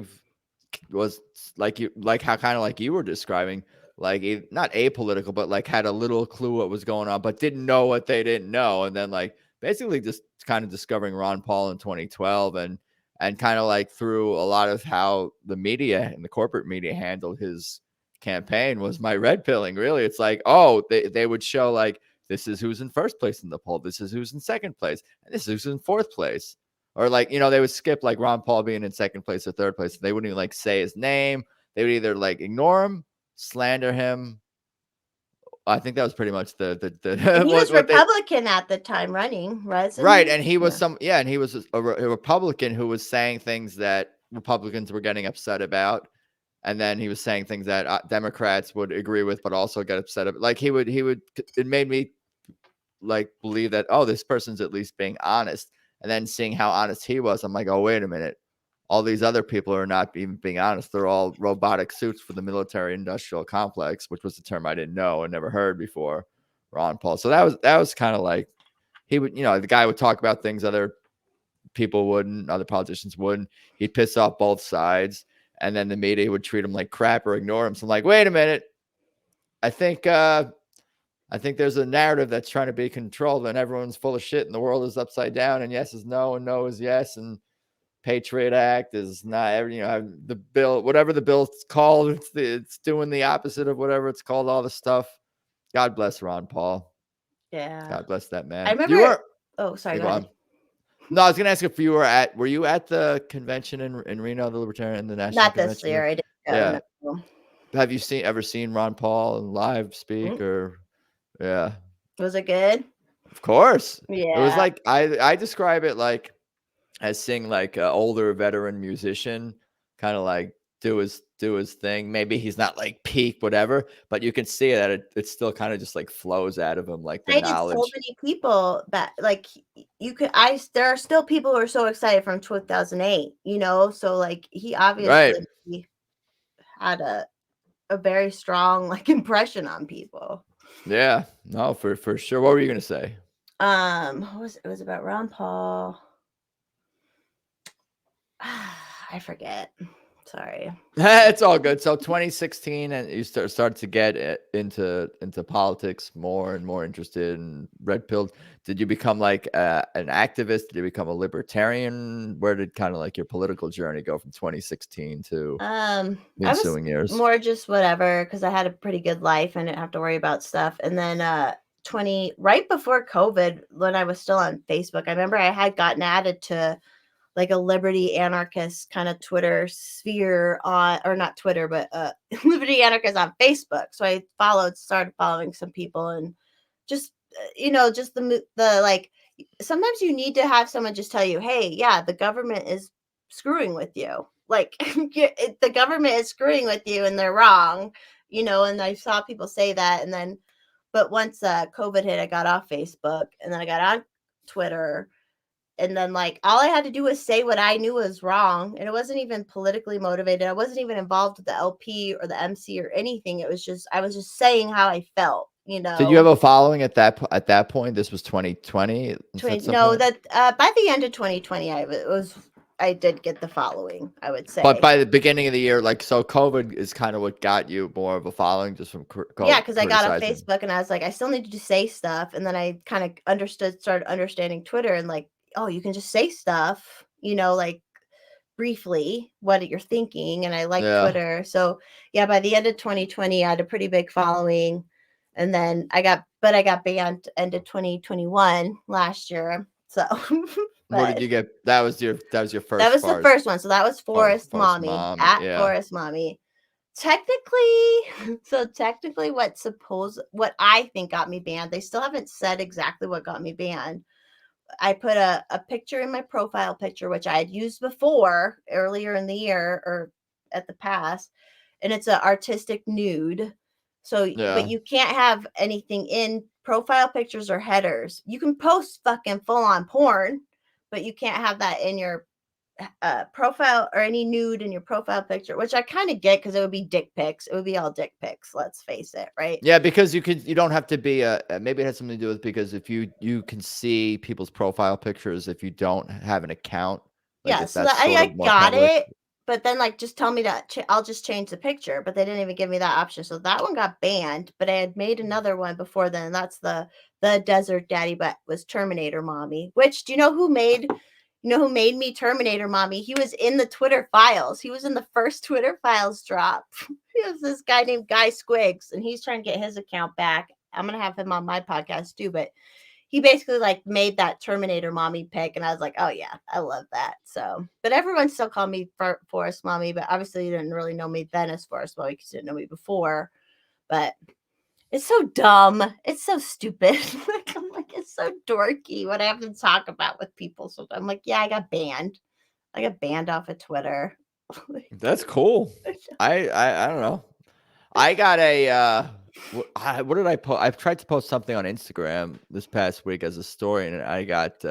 was like how kind of like you were describing, like not apolitical, but like had a little clue what was going on, but didn't know what they didn't know, and then like basically just kind of discovering Ron Paul in 2012, and kind of like through a lot of how the media and the corporate media handled his campaign was my red pilling. Really, it's like, oh, they would show like, this is who's in first place in the poll, this is who's in second place, and this is who's in fourth place. Or like, they would skip like Ron Paul being in second place or third place. They wouldn't even like say his name. They would either like ignore him, slander him. I think that was pretty much the and he was Republican at the time running, wasn't right. he? And he was and he was a Republican who was saying things that Republicans were getting upset about. And then he was saying things that Democrats would agree with, but also get upset about. Like it made me like believe that, oh, this person's at least being honest. And then seeing how honest he was, I'm like, oh, wait a minute. All these other people are not even being honest. They're all robotic suits for the military industrial complex, which was the term I didn't know and never heard before, Ron Paul. So that was kind of like, he would, the guy would talk about things other people wouldn't, other politicians wouldn't. He'd piss off both sides. And then the media would treat him like crap or ignore him. So I'm like, wait a minute. I think there's a narrative that's trying to be controlled, and everyone's full of shit and the world is upside down, and yes is no and no is yes, and Patriot Act is not, the bill, whatever the bill's called, it's doing the opposite of whatever it's called, all the stuff. God bless Ron Paul. Yeah. God bless that man. I remember. Oh, sorry. Go ahead. No, I was going to ask if you were you at the convention in Reno, the Libertarian, the National Not Convention? This year. I didn't. Yeah. No. Have you ever seen Ron Paul live speak or? Yeah. Was it good? Of course. Yeah. It was like, I describe it like as seeing like an older veteran musician kind of like do his thing. Maybe he's not like peak whatever, but you can see that it still kind of just like flows out of him, like the knowledge. So many people that like there are still people who are so excited from 2008, so like he obviously had a very strong like impression on people. Yeah, no, for sure. What were you gonna say? It was about Ron Paul. I forget. Sorry. It's all good. So 2016, and you started to get into politics, more and more interested in red pilled. Did you become like an activist? Did you become a libertarian? Where did kind of like your political journey go from 2016 to the ensuing years? More just whatever, because I had a pretty good life and didn't have to worry about stuff. And then right before COVID, when I was still on Facebook, I remember I had gotten added to like a liberty anarchist kind of Twitter sphere or not Twitter, but liberty anarchist on Facebook. So I started following some people, and just, just the like, sometimes you need to have someone just tell you, hey, yeah, the government is screwing with you. Like the government is screwing with you and they're wrong, and I saw people say that. And then, but once COVID hit, I got off Facebook and then I got on Twitter. And then like all I had to do was say what I knew was wrong. And it wasn't even politically motivated. I wasn't even involved with the LP or the MC or anything. It was just, I was just saying how I felt, Did you have a following at that point? This was 2020? No, that by the end of 2020, I did get the following, I would say. But by the beginning of the year, like, so COVID is kind of what got you more of a following, just from COVID. Yeah, because I got on Facebook and I was like, I still need to say stuff. And then I kind of started understanding Twitter, and like, oh, you can just say stuff, like briefly what you're thinking, and I like Yeah. Twitter. So yeah, by the end of 2020, I had a pretty big following, and then I got banned end of 2021 last year. So, What did but you get? That was your that first was the far as first one. So that was Forest Forest Mommy Mommy. at Yeah. Forest Mommy. Technically, so technically, what I think got me banned. They still haven't said exactly what got me banned. I put a picture in my profile picture, which I had used before earlier in the year or at the past, and it's an artistic nude. So, but Yeah. you can't have anything in profile pictures or headers. You can post fucking full on porn, but you can't have that in your profile or any nude in your profile picture, which I kind of get because it would be dick pics. It would be all dick pics. Let's face it, right? Yeah, because you don't have to be maybe it has something to do with because if you can see people's profile pictures if you don't have an account, like Yeah, if so that's that sort I of more got public. it, but then like just tell me that I'll just change the picture, but they didn't even give me that option. So that one got banned, but I had made another one before then. And that's the Desert Daddy, but was Terminator Mommy. Which do you know who made me Terminator Mommy? He was in the Twitter files. He was in the first Twitter files drop. He was this guy named Guy Squigs, and he's trying to get his account back. I'm gonna have him on my podcast too, but he basically like made that Terminator Mommy pick, and I was like, oh yeah, I love that. So, but everyone still called me Forest Mommy, but obviously you didn't really know me then as Forest Mommy because you didn't know me before. But it's so dumb. It's so stupid. Like I'm like, it's so dorky what I have to talk about with people. So I'm like, yeah, I got banned. I got banned off of Twitter. That's cool. I don't know. I got a what did I post? I've tried to post something on Instagram this past week as a story, and I got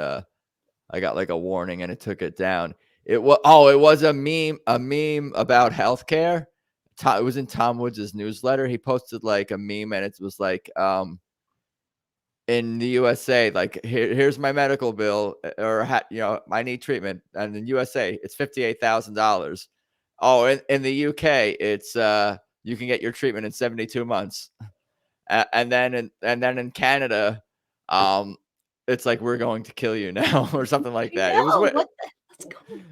like a warning, and it took it down. It was a meme about healthcare. It was in Tom Woods' newsletter. He posted like a meme, and it was like in the USA, like here's my medical bill, or I need treatment, and in USA it's $58,000. Oh, in the UK it's you can get your treatment in 72 months, and then in Canada, it's like we're going to kill you now or something like I that. know what's going on.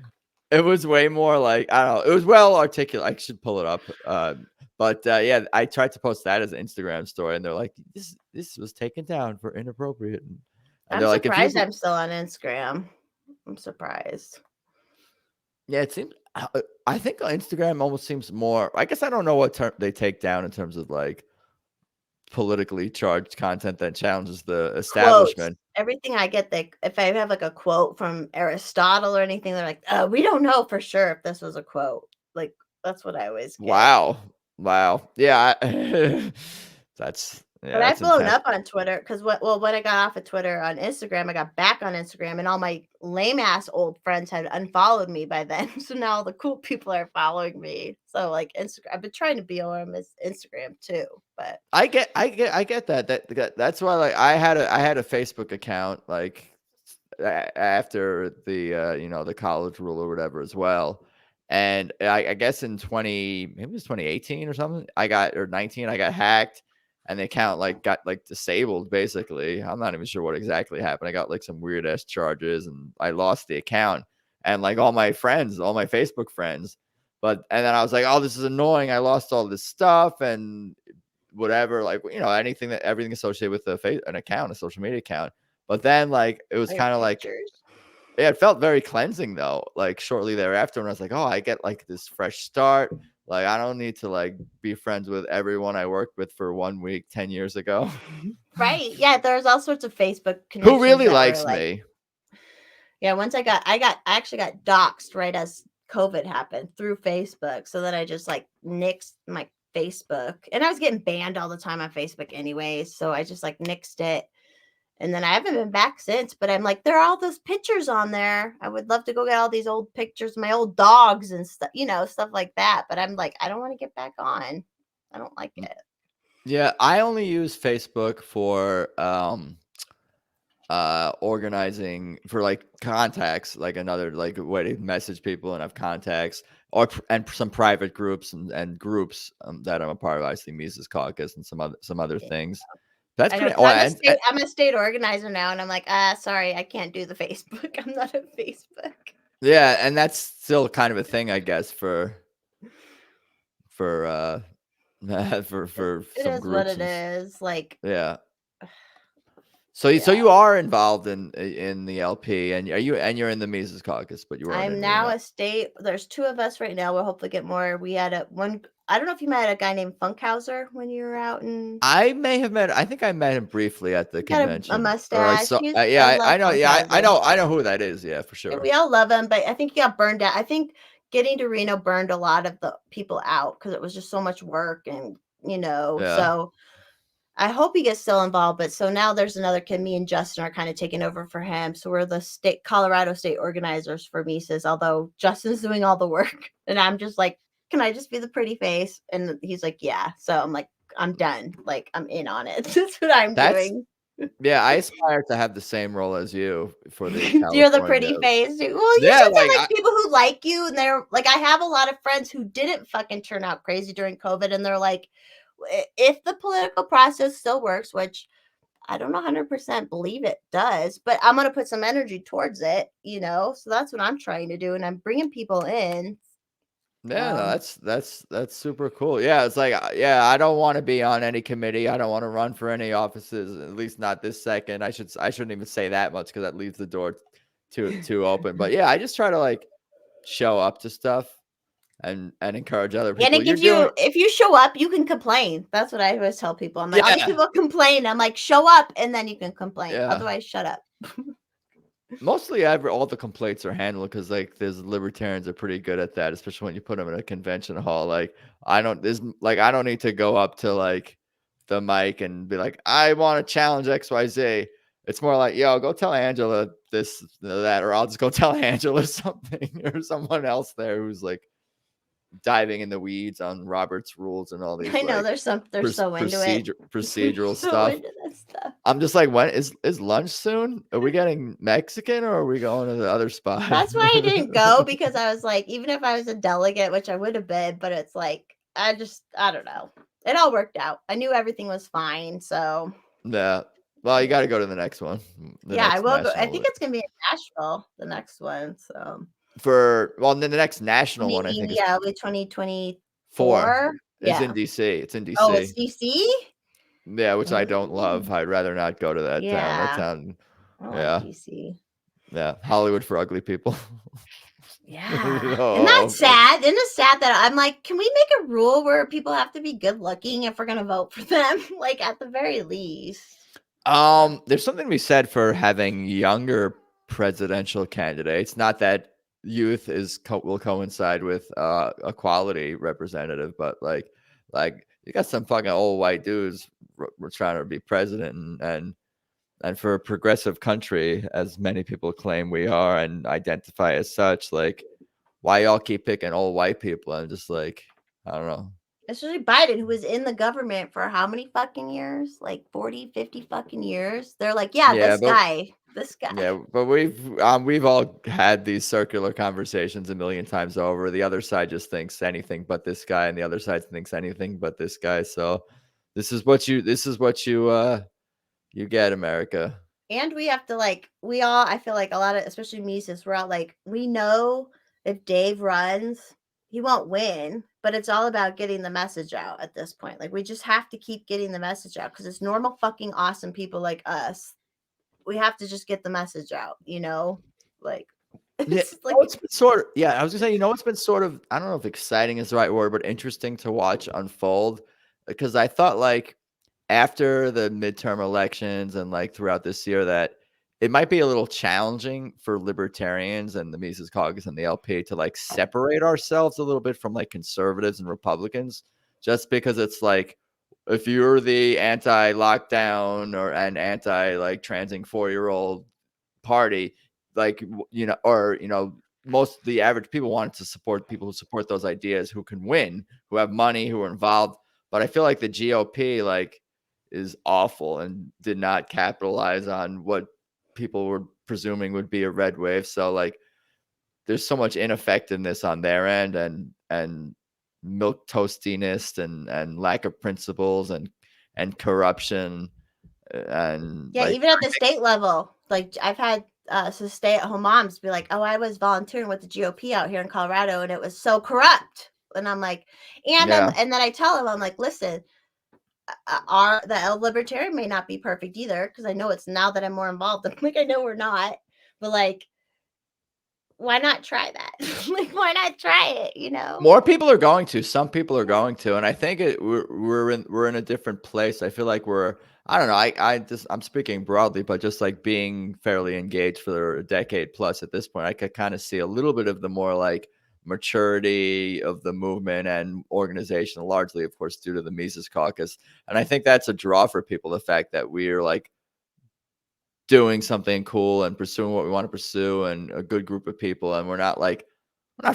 It was way more like I don't know. It was well articulate. I should pull it up. But yeah, I tried to post that as an Instagram story, and they're like, "This was taken down for inappropriate." And I'm they're like, "If you, surprised I'm still on Instagram. I'm surprised. yeah, it seems. I think on Instagram almost seems more. I guess I don't know what term they take down in terms of like politically charged content that challenges the Quotes. establishment. Everything I get, like, if I have, like, a quote from Aristotle or anything, they're like, we don't know for sure if this was a quote." Like, that's what I always get. Wow, wow, yeah, But I've that's blown intense. up on Twitter because when I got off of Twitter on Instagram, I got back on Instagram, and all my lame ass old friends had unfollowed me by then. So now all the cool people are following me. So like Instagram, I've been trying to be on Instagram too, but I get that. That's why like I had a Facebook account like after the the college rule or whatever as well. And I guess in 20 maybe it was 2018 or something, I got or 19, I got hacked and the account like got like disabled basically. I'm not even sure what exactly happened. I got like some weird ass charges and I lost the account and like all my friends, all my Facebook friends. But and then I was like, oh, this is annoying. I lost all this stuff and whatever, like everything associated with an account, a social media account. But then like it was I got kind of like pictures. yeah, it felt very cleansing though. Like shortly thereafter, and I was like, oh, I get like this fresh start. Like I don't need to like be friends with everyone I worked with for 1 week 10 years ago. Right. Yeah, there's all sorts of Facebook Who connections really that were likes like, me? yeah, once I actually got doxxed right as COVID happened through Facebook. So then I just like nixed my Facebook, and I was getting banned all the time on Facebook anyways. So I just like nixed it. And then I haven't been back since, but I'm like, there are all those pictures on there. I would love to go get all these old pictures of my old dogs and stuff, stuff like that. But I'm like, I don't want to get back on. I don't like it. Yeah, I only use Facebook for organizing for like contacts, like another like way to message people and have contacts and some private groups and groups that I'm a part of, obviously Mises Caucus and some other Yeah. things. That's I know, pretty because I'm a state organizer now, and I'm like, sorry, I can't do the Facebook. I'm not a Facebook. Yeah, and that's still kind of a thing, I guess, for for for It some is what groups it and is. Like, yeah. So yeah. you are involved in the LP, and you're in the Mises Caucus, but you weren't I'm in now Reno. a state. There's two of us right now. We'll hopefully get more. We had a one. I don't know if you met a guy named Funkhauser when you were out in. I may have met. I think I met him briefly at the He got a convention, or I mustache. saw. I Yeah, love I know. Yeah, Funkhauser. I know who that is. Yeah, for And sure. we all love him, but I think he got burned out. I think getting to Reno burned a lot of the people out because it was just so much work and Yeah, so I hope he gets still involved. But so now there's another kid, me and Justin are kind of taking over for him. So we're the Colorado state organizers for Mises, although Justin's doing all the work. And I'm just like, can I just be the pretty face? And he's like, yeah. So I'm like, I'm done. Like, I'm in on it. That's what I'm that's doing. yeah. I aspire to have the same role as you for the You're the California. pretty face. Well, you Yeah, should like get like people who like you, and they're like, I have a lot of friends who didn't fucking turn out crazy during COVID, and they're like, if the political process still works, which I don't 100% believe it does, but I'm gonna put some energy towards it, So that's what I'm trying to do, and I'm bringing people in. yeah, no, Um, that's super cool. Yeah, it's like yeah, I don't want to be on any committee. I don't want to run for any offices, at least not this second. I shouldn't even say that much because that leaves the door too open. But yeah, I just try to like show up to stuff and encourage other and people. it You're gives doing you, if you show up, you can complain. That's what I always tell people. I'm like, all these yeah, people complain. I'm like, show up, and then you can complain. yeah. Otherwise, shut up. Mostly all the complaints are handled because like there's libertarians are pretty good at that, especially when you put them in a convention hall. Like I don't need to go up to like the mic and be like, I want to challenge XYZ. It's more like, yo, go tell Angela this, that, or I'll just go tell Angela something or someone else there who's like diving in the weeds on Robert's rules and all these I know like they're so into it. procedural So stuff. into that stuff. I'm just like, when is lunch soon? Are we getting Mexican or are we going to the other spot? That's why I didn't go, because I was like, even if I was a delegate, which I would have been, but it's like, I don't know. It all worked out. I knew everything was fine. So Yeah. Well, you got to go to the next one, the yeah, I next will go. I national think it's gonna be in Nashville, the next one. So then the next national one I think is 2024. four. It's Yeah. in DC. It's in Oh, it's DC. DC? Yeah, which I don't love. Mm, I'd rather not go to that town. That yeah. town, I don't like yeah, DC. yeah, Hollywood for ugly people. Yeah. And Oh, that's sad. And it's sad that I'm like, can we make a rule where people have to be good looking if we're gonna vote for them? Like at the very least. there's something to be said for having younger presidential candidates. Not that youth will coincide with a quality representative, but like you got some fucking old white dudes we're trying to be president, and for a progressive country, as many people claim we are and identify as such, like why y'all keep picking old white people? I'm just like, I don't know. Especially Biden, who was in the government for how many fucking years? Like 40, 50 fucking years. They're like, yeah, Yeah, this but guy. This guy. Yeah, but we've all had these circular conversations a million times over. The other side just thinks anything but this guy, and the other side thinks anything but this guy. So this is what you get, America. And we have to we all, I feel like a lot of, especially Mises, we're all like, we know if Dave runs, he won't win, but it's all about getting the message out at this point. Like we just have to keep getting the message out because it's normal fucking awesome people like us. We have to just get the message out, Like Yeah, it's like it's been sort of yeah. I was gonna say, it's been sort of I don't know if exciting is the right word, but interesting to watch unfold because I thought like after the midterm elections and like throughout this year that it might be a little challenging for libertarians and the Mises Caucus and the LP to like separate ourselves a little bit from like conservatives and Republicans, just because it's like if you're the anti-lockdown or an anti like transing 4-year-old party, like most the average people wanted to support people who support those ideas, who can win, who have money, who are involved. But I feel like the GOP like is awful and did not capitalize on what people were presuming would be a red wave. So like there's so much ineffectiveness on their end and milk toastiness and lack of principles and corruption and yeah, like even at the state level. Like I've had so stay-at-home moms be like, oh, I was volunteering with the GOP out here in Colorado and it was so corrupt. And I'm like, and Yeah. then I tell them, I'm like, listen, the libertarian may not be perfect either, because I know it's now that I'm more involved. I'm like, I know we're not, but like, why not try that? Like, why not try it? You know? More people are going to. Some people are going to, and I think we're in a different place. I feel like I don't know. I'm speaking broadly, but just like being fairly engaged for a decade plus at this point, I could kind of see a little bit of the more like maturity of the movement and organization, largely, of course, due to the Mises Caucus. And I think that's a draw for people. The fact that we're like doing something cool and pursuing what we want to pursue, and a good group of people, and we're not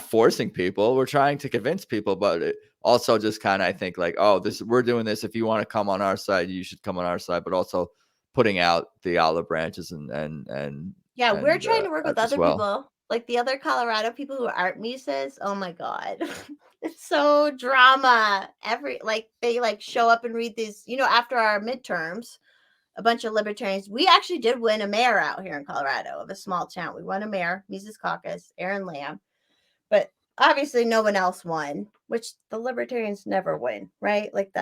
forcing people. We're trying to convince people, but it also just kind of, I think, like, oh, we're doing this. If you want to come on our side, you should come on our side. But also putting out the olive branches Yeah, we're trying to work with as other well. people, like the other Colorado people who aren't Mises. Oh my God. It's so drama. They like show up and read these, after our midterms, a bunch of libertarians. We actually did win a mayor out here in Colorado of a small town. We won a mayor, Mises Caucus, Aaron Lamb. But obviously no one else won, which the libertarians never win, right? Like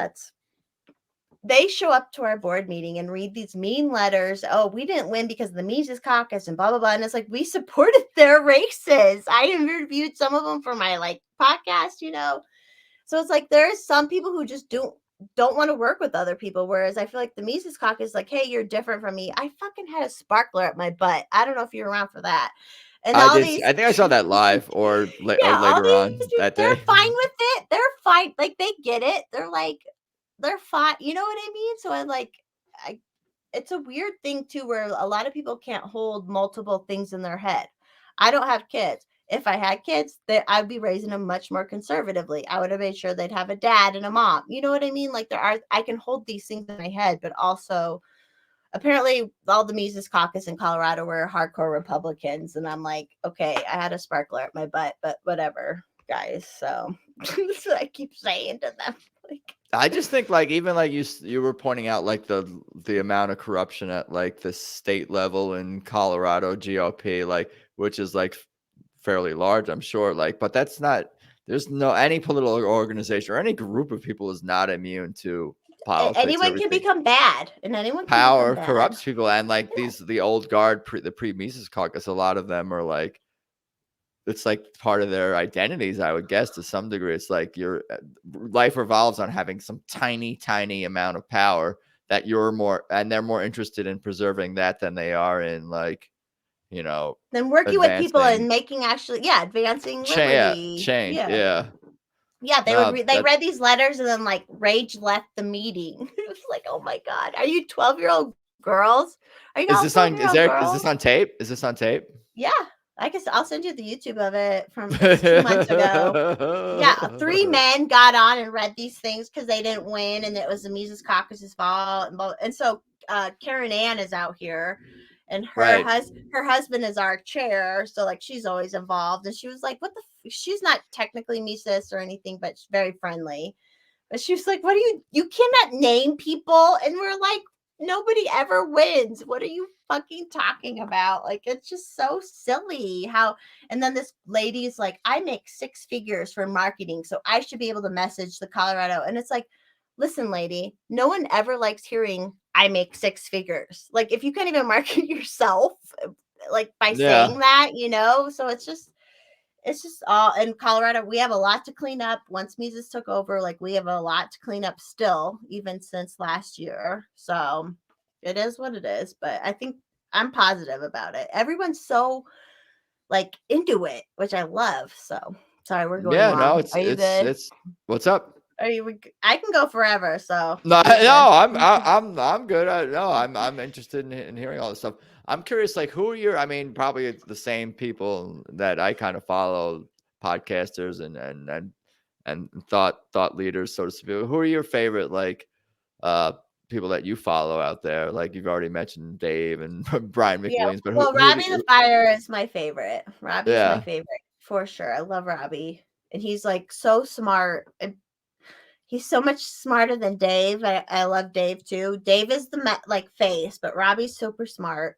they show up to our board meeting and read these mean letters. Oh, we didn't win because of the Mises Caucus and blah, blah, blah. And it's like, we supported their races. I interviewed some of them for my podcast, So it's like, there's some people who just don't want to work with other people. Whereas I feel like the Mises Caucus is like, hey, you're different from me. I fucking had a sparkler at my butt. I don't know if you're around for that. And I all did. these, I think I saw that live or yeah, all later these on dudes, that they're day. fine with it. They're fine. Like, they get it. They're fine. You know what I mean? So it's a weird thing too, where a lot of people can't hold multiple things in their head. I don't have kids. If I had kids, I'd be raising them much more conservatively. I would have made sure they'd have a dad and a mom. You know what I mean? Like, I can hold these things in my head, but also apparently all the Mises Caucus in Colorado were hardcore Republicans. And I'm like, okay, I had a sparkler at my butt, but whatever, guys. So that's what I keep saying to them. Like, I just think, like, even like you were pointing out, like the amount of corruption at like the state level in Colorado GOP, like, which is like fairly large, I'm sure. Like, but that's not. There's no any political organization or any group of people is not immune to politics. anyone can Everything, become bad, and anyone can become power bad. corrupts people, and like Yeah. the old guard, the pre Mises Caucus, a lot of them are like, it's like part of their identities, I would guess, to some degree. It's like your life revolves on having some tiny amount of power that they're more interested in preserving that than they are in, like, Then working with people and advancing making advancing liberty. change. Yeah. Yeah, they No, read these letters and then like rage left the meeting. It was like, oh my God, are you 12-year-old girls? Are you all 12-year-old girls? is this on tape? Is this on tape? Yeah, I'll send you the YouTube of it from 2 months ago. Yeah, 3 men got on and read these things because they didn't win, and it was the Mises Caucus's fault. And so Karen Ann is out here, and her Right. her husband is our chair, so like she's always involved. And she was like, "What the?" She's not technically Mises or anything, but she's very friendly. But she was like, "What do you cannot name people?" And we're like, "Nobody ever wins. What are you fucking talking about?" Like, it's just so silly how. And then this lady's like, "I make 6 figures for marketing, so I should be able to message the Colorado." And it's like, listen, lady, no one ever likes hearing I make 6 figures. Like, if you can't even market yourself, like by Yeah. saying that, so it's just all in Colorado. We have a lot to clean up. Once Mises took over, like, we have a lot to clean up still, even since last year. So it is what it is. But I think I'm positive about it. Everyone's so like into it, which I love. So sorry, we're going Yeah, no, long. Are you good? it's what's up? Are you? I can go forever. So No, you're no, good. I'm good. I'm interested in hearing all this stuff. I'm curious, like, who are your? I mean, probably it's the same people that I kind of follow, podcasters and thought leaders, so to speak. Who are your favorite, like, uh people that you follow out there? Like, you've already mentioned Dave and Brian Yeah. McWilliams, but Well, Robbie the Fire is my favorite. Robbie's my yeah, favorite for sure. I love Robbie, and he's like so smart. And he's so much smarter than Dave. I love Dave too. Dave is the face, but Robbie's super smart.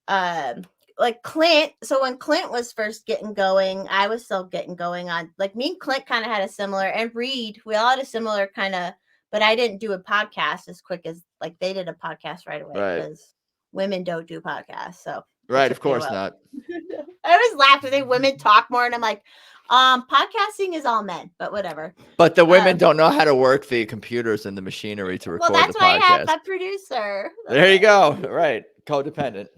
Um, like Clint. So when Clint was first getting going, I was still getting going on. Like me and Clint kind of had a similar, and Reed, we all had a similar kind of. But I didn't do a podcast as quick as like they did a podcast right away Right. because women don't do podcasts. So it Right. Of took me a course while. not. I always laugh when they women talk more, and I'm like, podcasting is all men, but whatever. But the women don't know how to work the computers and the machinery to record Well, that's the why I have podcast. my producer. There you go. Right. Codependent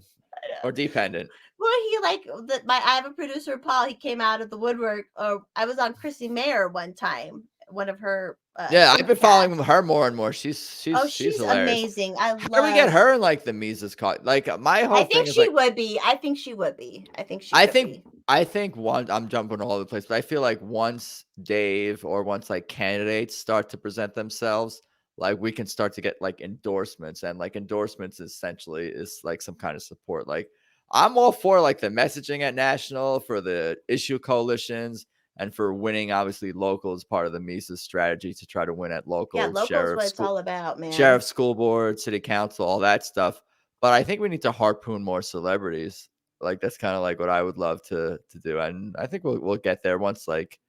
or dependent. Well, he like I have a producer, Paul. He came out of the woodwork. Or I was on Chrissy Mayer one time, one of her. Yeah, I've been following her more and more. She's She's hilarious. amazing. How do we get her in like the Mises caught? Like my whole I thing think is she like would be. I think she would be. I think one I'm jumping all over the place, but I feel like once Dave or once like candidates start to present themselves, like we can start to get like endorsements, and like endorsements essentially is like some kind of support. Like I'm all for like the messaging at national for the issue coalitions and for winning obviously local as part of the Mises strategy to try to win at local, Yeah, local's what it's all about, man. sheriff, school board, city council, all that stuff. But I think we need to harpoon more celebrities. Like that's kind of like what I would love to do, and I think we'll get there once like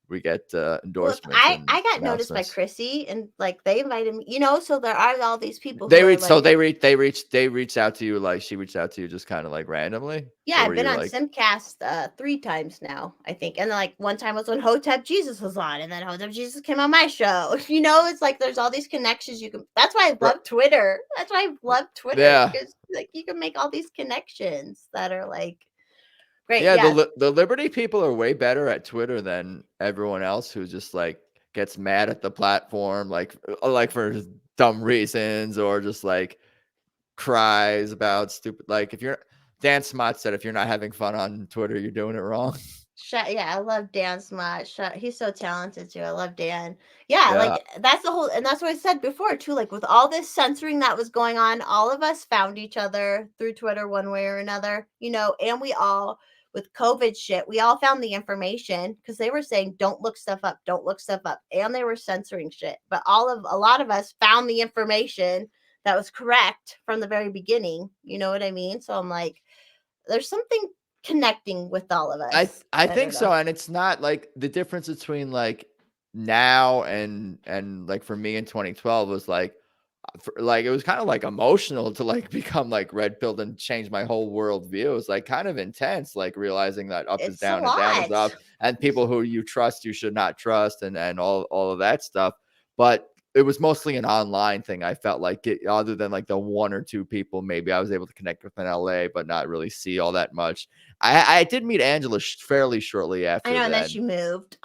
we get endorsements. Look, and I got noticed by Chrissy, and like they invited me, so there are all these people. They reached out to you, like she reached out to you just kind of like randomly. Yeah, I've been on Simcast 3 times now, I think, and then like one time was when Hotep Jesus was on, and then Hotep Jesus came on my show. It's like there's all these connections you can. That's why I love Twitter. That's why I love Twitter. Yeah, because like you can make all these connections that are like. Great. Yeah, the Liberty people are way better at Twitter than everyone else who just like gets mad at the platform, like for dumb reasons or just like cries about stupid. Like if you're Dan Smott said, if you're not having fun on Twitter, you're doing it wrong. Yeah, I love Dan Smott. He's so talented too. I love Dan. Yeah, like that's the whole, and that's what I said before too. Like with all this censoring that was going on, all of us found each other through Twitter one way or another, and we all with COVID shit, we all found the information because they were saying don't look stuff up, and they were censoring shit. But a lot of us found the information that was correct from the very beginning. You know what I mean? So I'm like, there's something connecting with all of us. I think so, and it's not like the difference between like now and like for me in 2012 was like it was kind of like emotional to like become like red pilled and change my whole worldview. It was like kind of intense, like realizing that up is down and down is up, and people who you trust you should not trust, and all of that stuff. But it was mostly an online thing. I felt like other than like the one or two people maybe I was able to connect with in LA, but not really see all that much. I did meet Angela fairly shortly after. I know, and then she moved.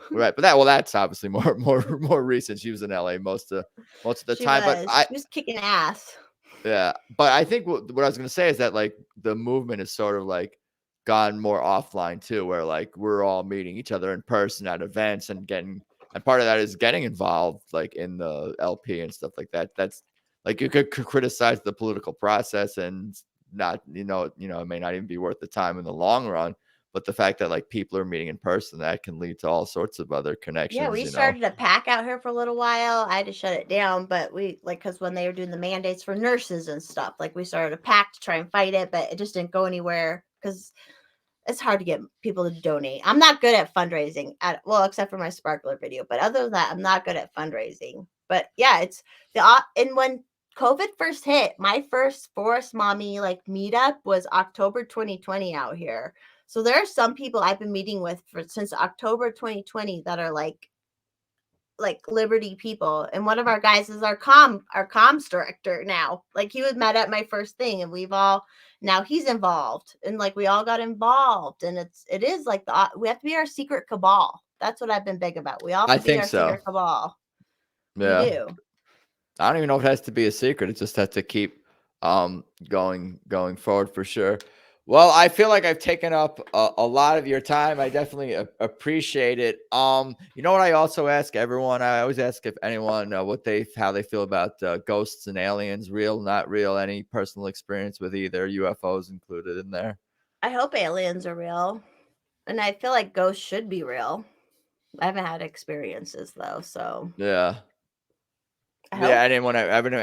Right, but that's obviously more recent. She was in LA most of the time, but she was kicking ass. Yeah, but I think what I was going to say is that like the movement is sort of like gone more offline too, where like we're all meeting each other in person at events and part of that is getting involved like in the LP and stuff like that. That's like you could criticize the political process and not it may not even be worth the time in the long run. But the fact that like people are meeting in person, that can lead to all sorts of other connections. Yeah, we started a PAC out here for a little while. I had to shut it down, but we because when they were doing the mandates for nurses and stuff, like we started a PAC to try and fight it, but it just didn't go anywhere because it's hard to get people to donate. I'm not good at fundraising except for my sparkler video, but other than that, I'm not good at fundraising. But yeah, it's and when COVID first hit, my first Forest Mommy like meetup was October 2020 out here. So there are some people I've been meeting with since October 2020 that are like Liberty people. And one of our guys is our comms director now. Like he was met at my first thing, and now he's involved, and like we all got involved, and it is like we have to be our secret cabal. That's what I've been big about. We all have to be our secret cabal. Yeah. We do. I don't even know if it has to be a secret. It just has to keep going forward for sure. Well, I feel like I've taken up a lot of your time. I definitely appreciate it. You know what I also ask everyone? I always ask if anyone how they feel about ghosts and aliens, real, not real, any personal experience with either, UFOs included in there. I hope aliens are real, and I feel like ghosts should be real. I haven't had experiences though, so yeah. I Yeah, hope.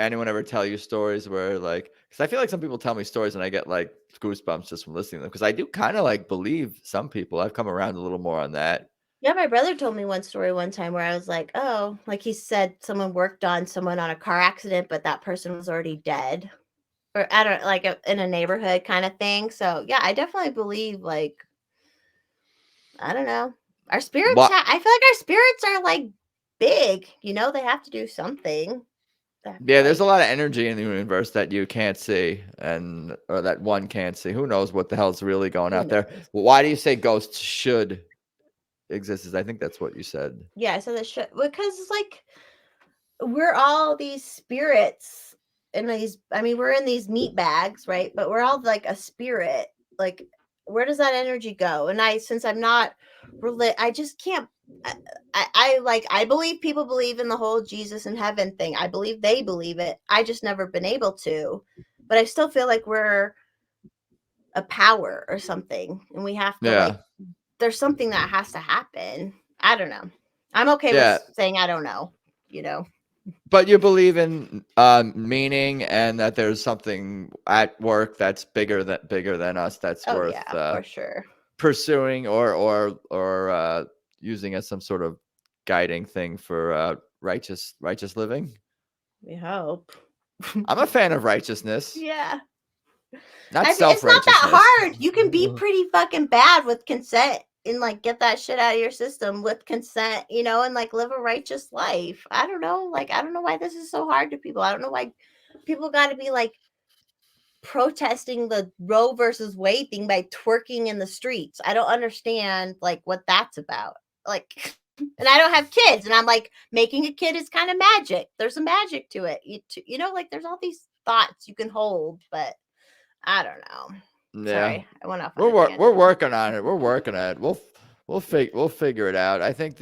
anyone ever tell you stories where like, because I feel like some people tell me stories and I get like goosebumps just from listening to them. Because I do kind of like believe some people. I've come around a little more on that. Yeah, my brother told me one story one time where I was like, oh, like he said someone worked on someone on a car accident, but that person was already dead. Or I don't like in a neighborhood kind of thing. So yeah, I definitely believe like I don't know. Our spirits What? I feel like our spirits are like big, they have to do something. They have to Yeah, there's a like lot of energy in the universe that you can't see, and or that one can't see. Who knows what the hell's really going who out there? knows. Why do you say ghosts should exist? I think that's what you said. Yeah, so that shit because it's like we're all these spirits in these we're in these meat bags, right? But we're all like a spirit. Like where does that energy go? And since I'm not I just can't I believe people believe in the whole Jesus and heaven thing. I believe they believe it. I just never been able to. But I still feel like we're a power or something and we have to like Yeah, there's something that has to happen. I don't know. I'm okay with yeah. saying I don't know, you know. But you believe in meaning and that there's something at work that's bigger than us that's Oh worth yeah, for sure. pursuing or using as some sort of guiding thing for righteous living. We hope. I'm a fan of righteousness, Yeah. not It's not that self-righteousness. hard. You can be pretty fucking bad with consent and like get that shit out of your system with consent, and like live a righteous life. I don't know. Like, I don't know why this is so hard to people. I don't know why people got to be like protesting the Roe versus Wade thing by twerking in the streets. I don't understand like what that's about. Like, and I don't have kids, and I'm like, making a kid is kind of magic. There's a magic to it. Like there's all these thoughts you can hold, but I don't know. Yeah, Sorry, I went off on a we're tangent. working on it. We're working on it. We'll figure it out. I think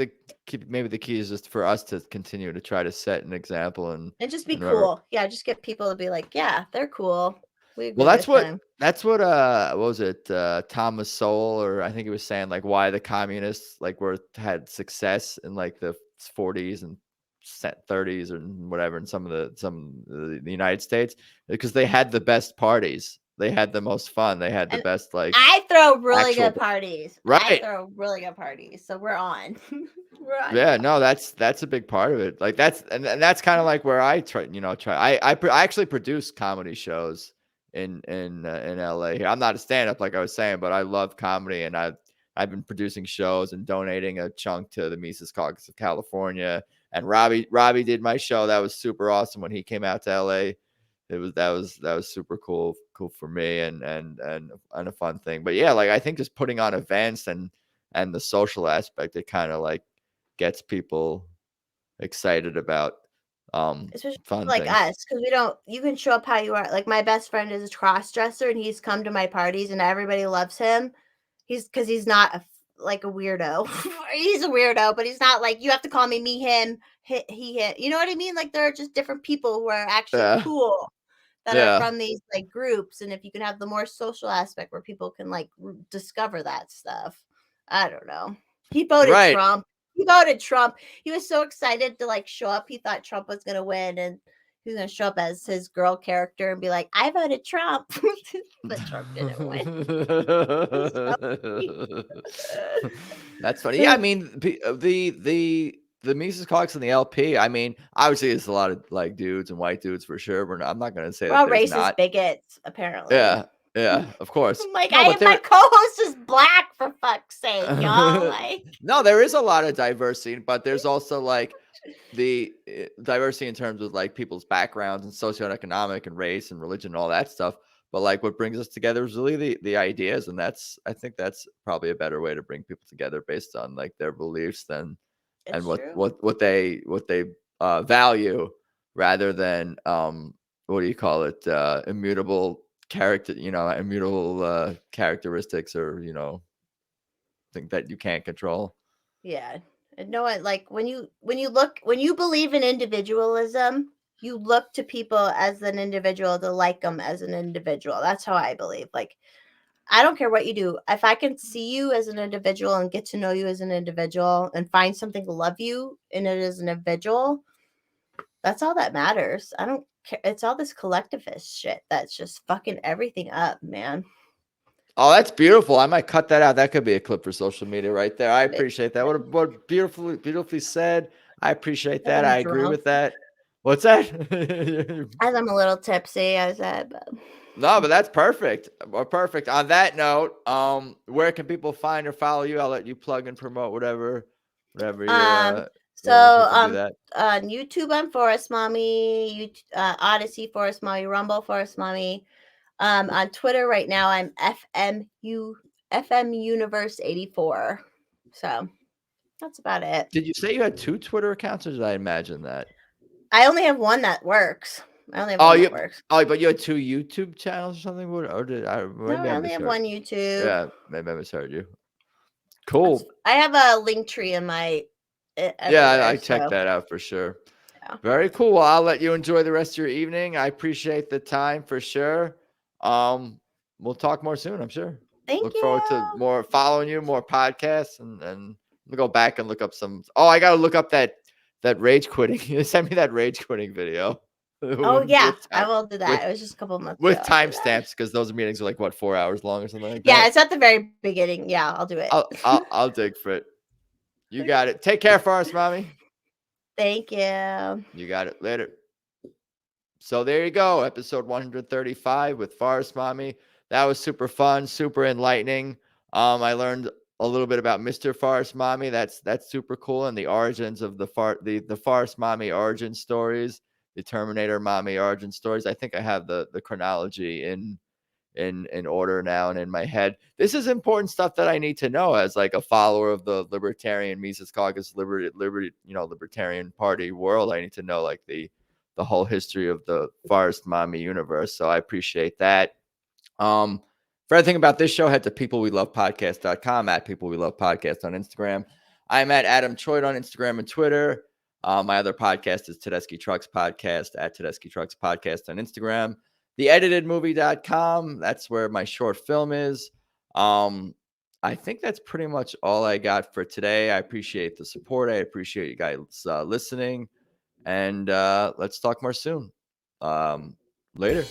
maybe the key is just for us to continue to try to set an example And just be and remember. cool. Yeah, just get people to be like, yeah, they're cool. We Well, agree with them. that's what was it, Thomas Sowell, or I think he was saying like why the communists like had success in like the 40s and 30s or whatever in some of the United States, because they had the best parties. They had the most fun. They had the And best like I throw really actual good parties. I right. throw really good parties. So we're on. We're on Yeah, now. no, that's a big part of it. Like and that's kind of like where I try. I actually produce comedy shows in LA. Here. I'm not a stand up like I was saying, but I love comedy and I've been producing shows and donating a chunk to the Mises Caucus of California. And Robbie did my show. That was super awesome when he came out to LA. That was super cool for me and a fun thing. But yeah, like I think just putting on events and the social aspect, it kind of like gets people excited about Especially fun like things. us, because you can show up how you are. Like my best friend is a cross dresser and he's come to my parties and everybody loves him. Because he's not like a weirdo. He's a weirdo, but he's not like you have to call me, him, he, him. You know what I mean? Like there are just different people who are actually Yeah, cool that are yeah, from these like groups. And if you can have the more social aspect where people can like discover that stuff, I don't know. He voted right. Trump. He voted Trump. He was so excited to like show up. He thought Trump was gonna win, and he was gonna show up as his girl character and be like, "I voted Trump," but Trump didn't win. So That's funny. Yeah, I mean the Mises Cox and the LP. I mean, obviously, it's a lot of like dudes and white dudes for sure. I'm not going to say we're that all there's racist not. bigots, apparently. Yeah, yeah, of course. Like No, but my there co-host is black for fuck's sake, y'all. Like no, there is a lot of diversity, but there's also like the diversity in terms of like people's backgrounds and socioeconomic and race and religion and all that stuff. But like what brings us together is really the ideas, and I think that's probably a better way to bring people together based on like their beliefs than and it's true. what they value rather than what do you call it, immutable character, immutable characteristics, or think that you can't control. Yeah. And no one like when you believe in individualism, you look to people as an individual to like them as an individual. That's how I believe. Like I don't care what you do. If I can see you as an individual and get to know you as an individual and find something to love you in it as an individual, That's all that matters. I don't care. It's all this collectivist shit that's just fucking everything up, man. Oh, that's beautiful. I might cut that out. That could be a clip for social media right there. I It- appreciate that. What beautifully said. I appreciate that. I'm I agree drunk. with that. What's that? As I'm a little tipsy, I said, but No, but that's perfect. Perfect. On that note, where can people find or follow you? I'll let you plug and promote whatever you're so wherever people do that. on YouTube I'm Forest Mommy, Odyssey Forest Mommy, Rumble Forest Mommy. On Twitter right now I'm FM Universe 84. So that's about it. Did you say you had 2 Twitter accounts, or did I imagine that? I only have one that works. I only have Oh, one you that works. oh, but you had 2 YouTube channels or something? Or did I No, maybe I I only have misheard? one YouTube. Yeah, maybe I misheard you. Cool. I have a link tree in my Yeah, everywhere. I checked So that out for sure. yeah. Very cool. Well, I'll let you enjoy the rest of your evening. I appreciate the time for sure. We'll talk more soon, I'm sure. Thank Look forward to you. more following you, more podcasts, and we'll go back and look up some. Oh, I gotta look up that rage quitting. You sent me that rage quitting video. Oh yeah, with I time, will do that. with It was just a couple months ago. with I'll do that. timestamps, because those meetings are like what, 4 hours long or something like Yeah, that. it's at the very beginning. Yeah, I'll do it. I'll dig for it. You got it. Take care, Forest Mommy. Thank you. You got it. Later. So there you go, episode 135 with Forest Mommy. That was super fun, super enlightening. I learned a little bit about Mr. Forest Mommy. That's super cool, and the origins of the Forest Mommy origin stories, the Terminator Mommy origin stories. I think I have the chronology in order now and in my head. This is important stuff that I need to know as like a follower of the Libertarian Mises Caucus, Libertarian Party world. I need to know like the whole history of the Forest Mommy universe. So I appreciate that. For everything about this show, head to peoplewelovepodcast.com, at People We Love Podcast on Instagram. I'm at Adam Choid on Instagram and Twitter. My other podcast is Tedeschi Trucks Podcast, at Tedeschi Trucks Podcast on Instagram. TheEditedMovie.com, that's where my short film is. I think that's pretty much all I got for today. I appreciate the support. I appreciate you guys listening. And let's talk more soon. Later.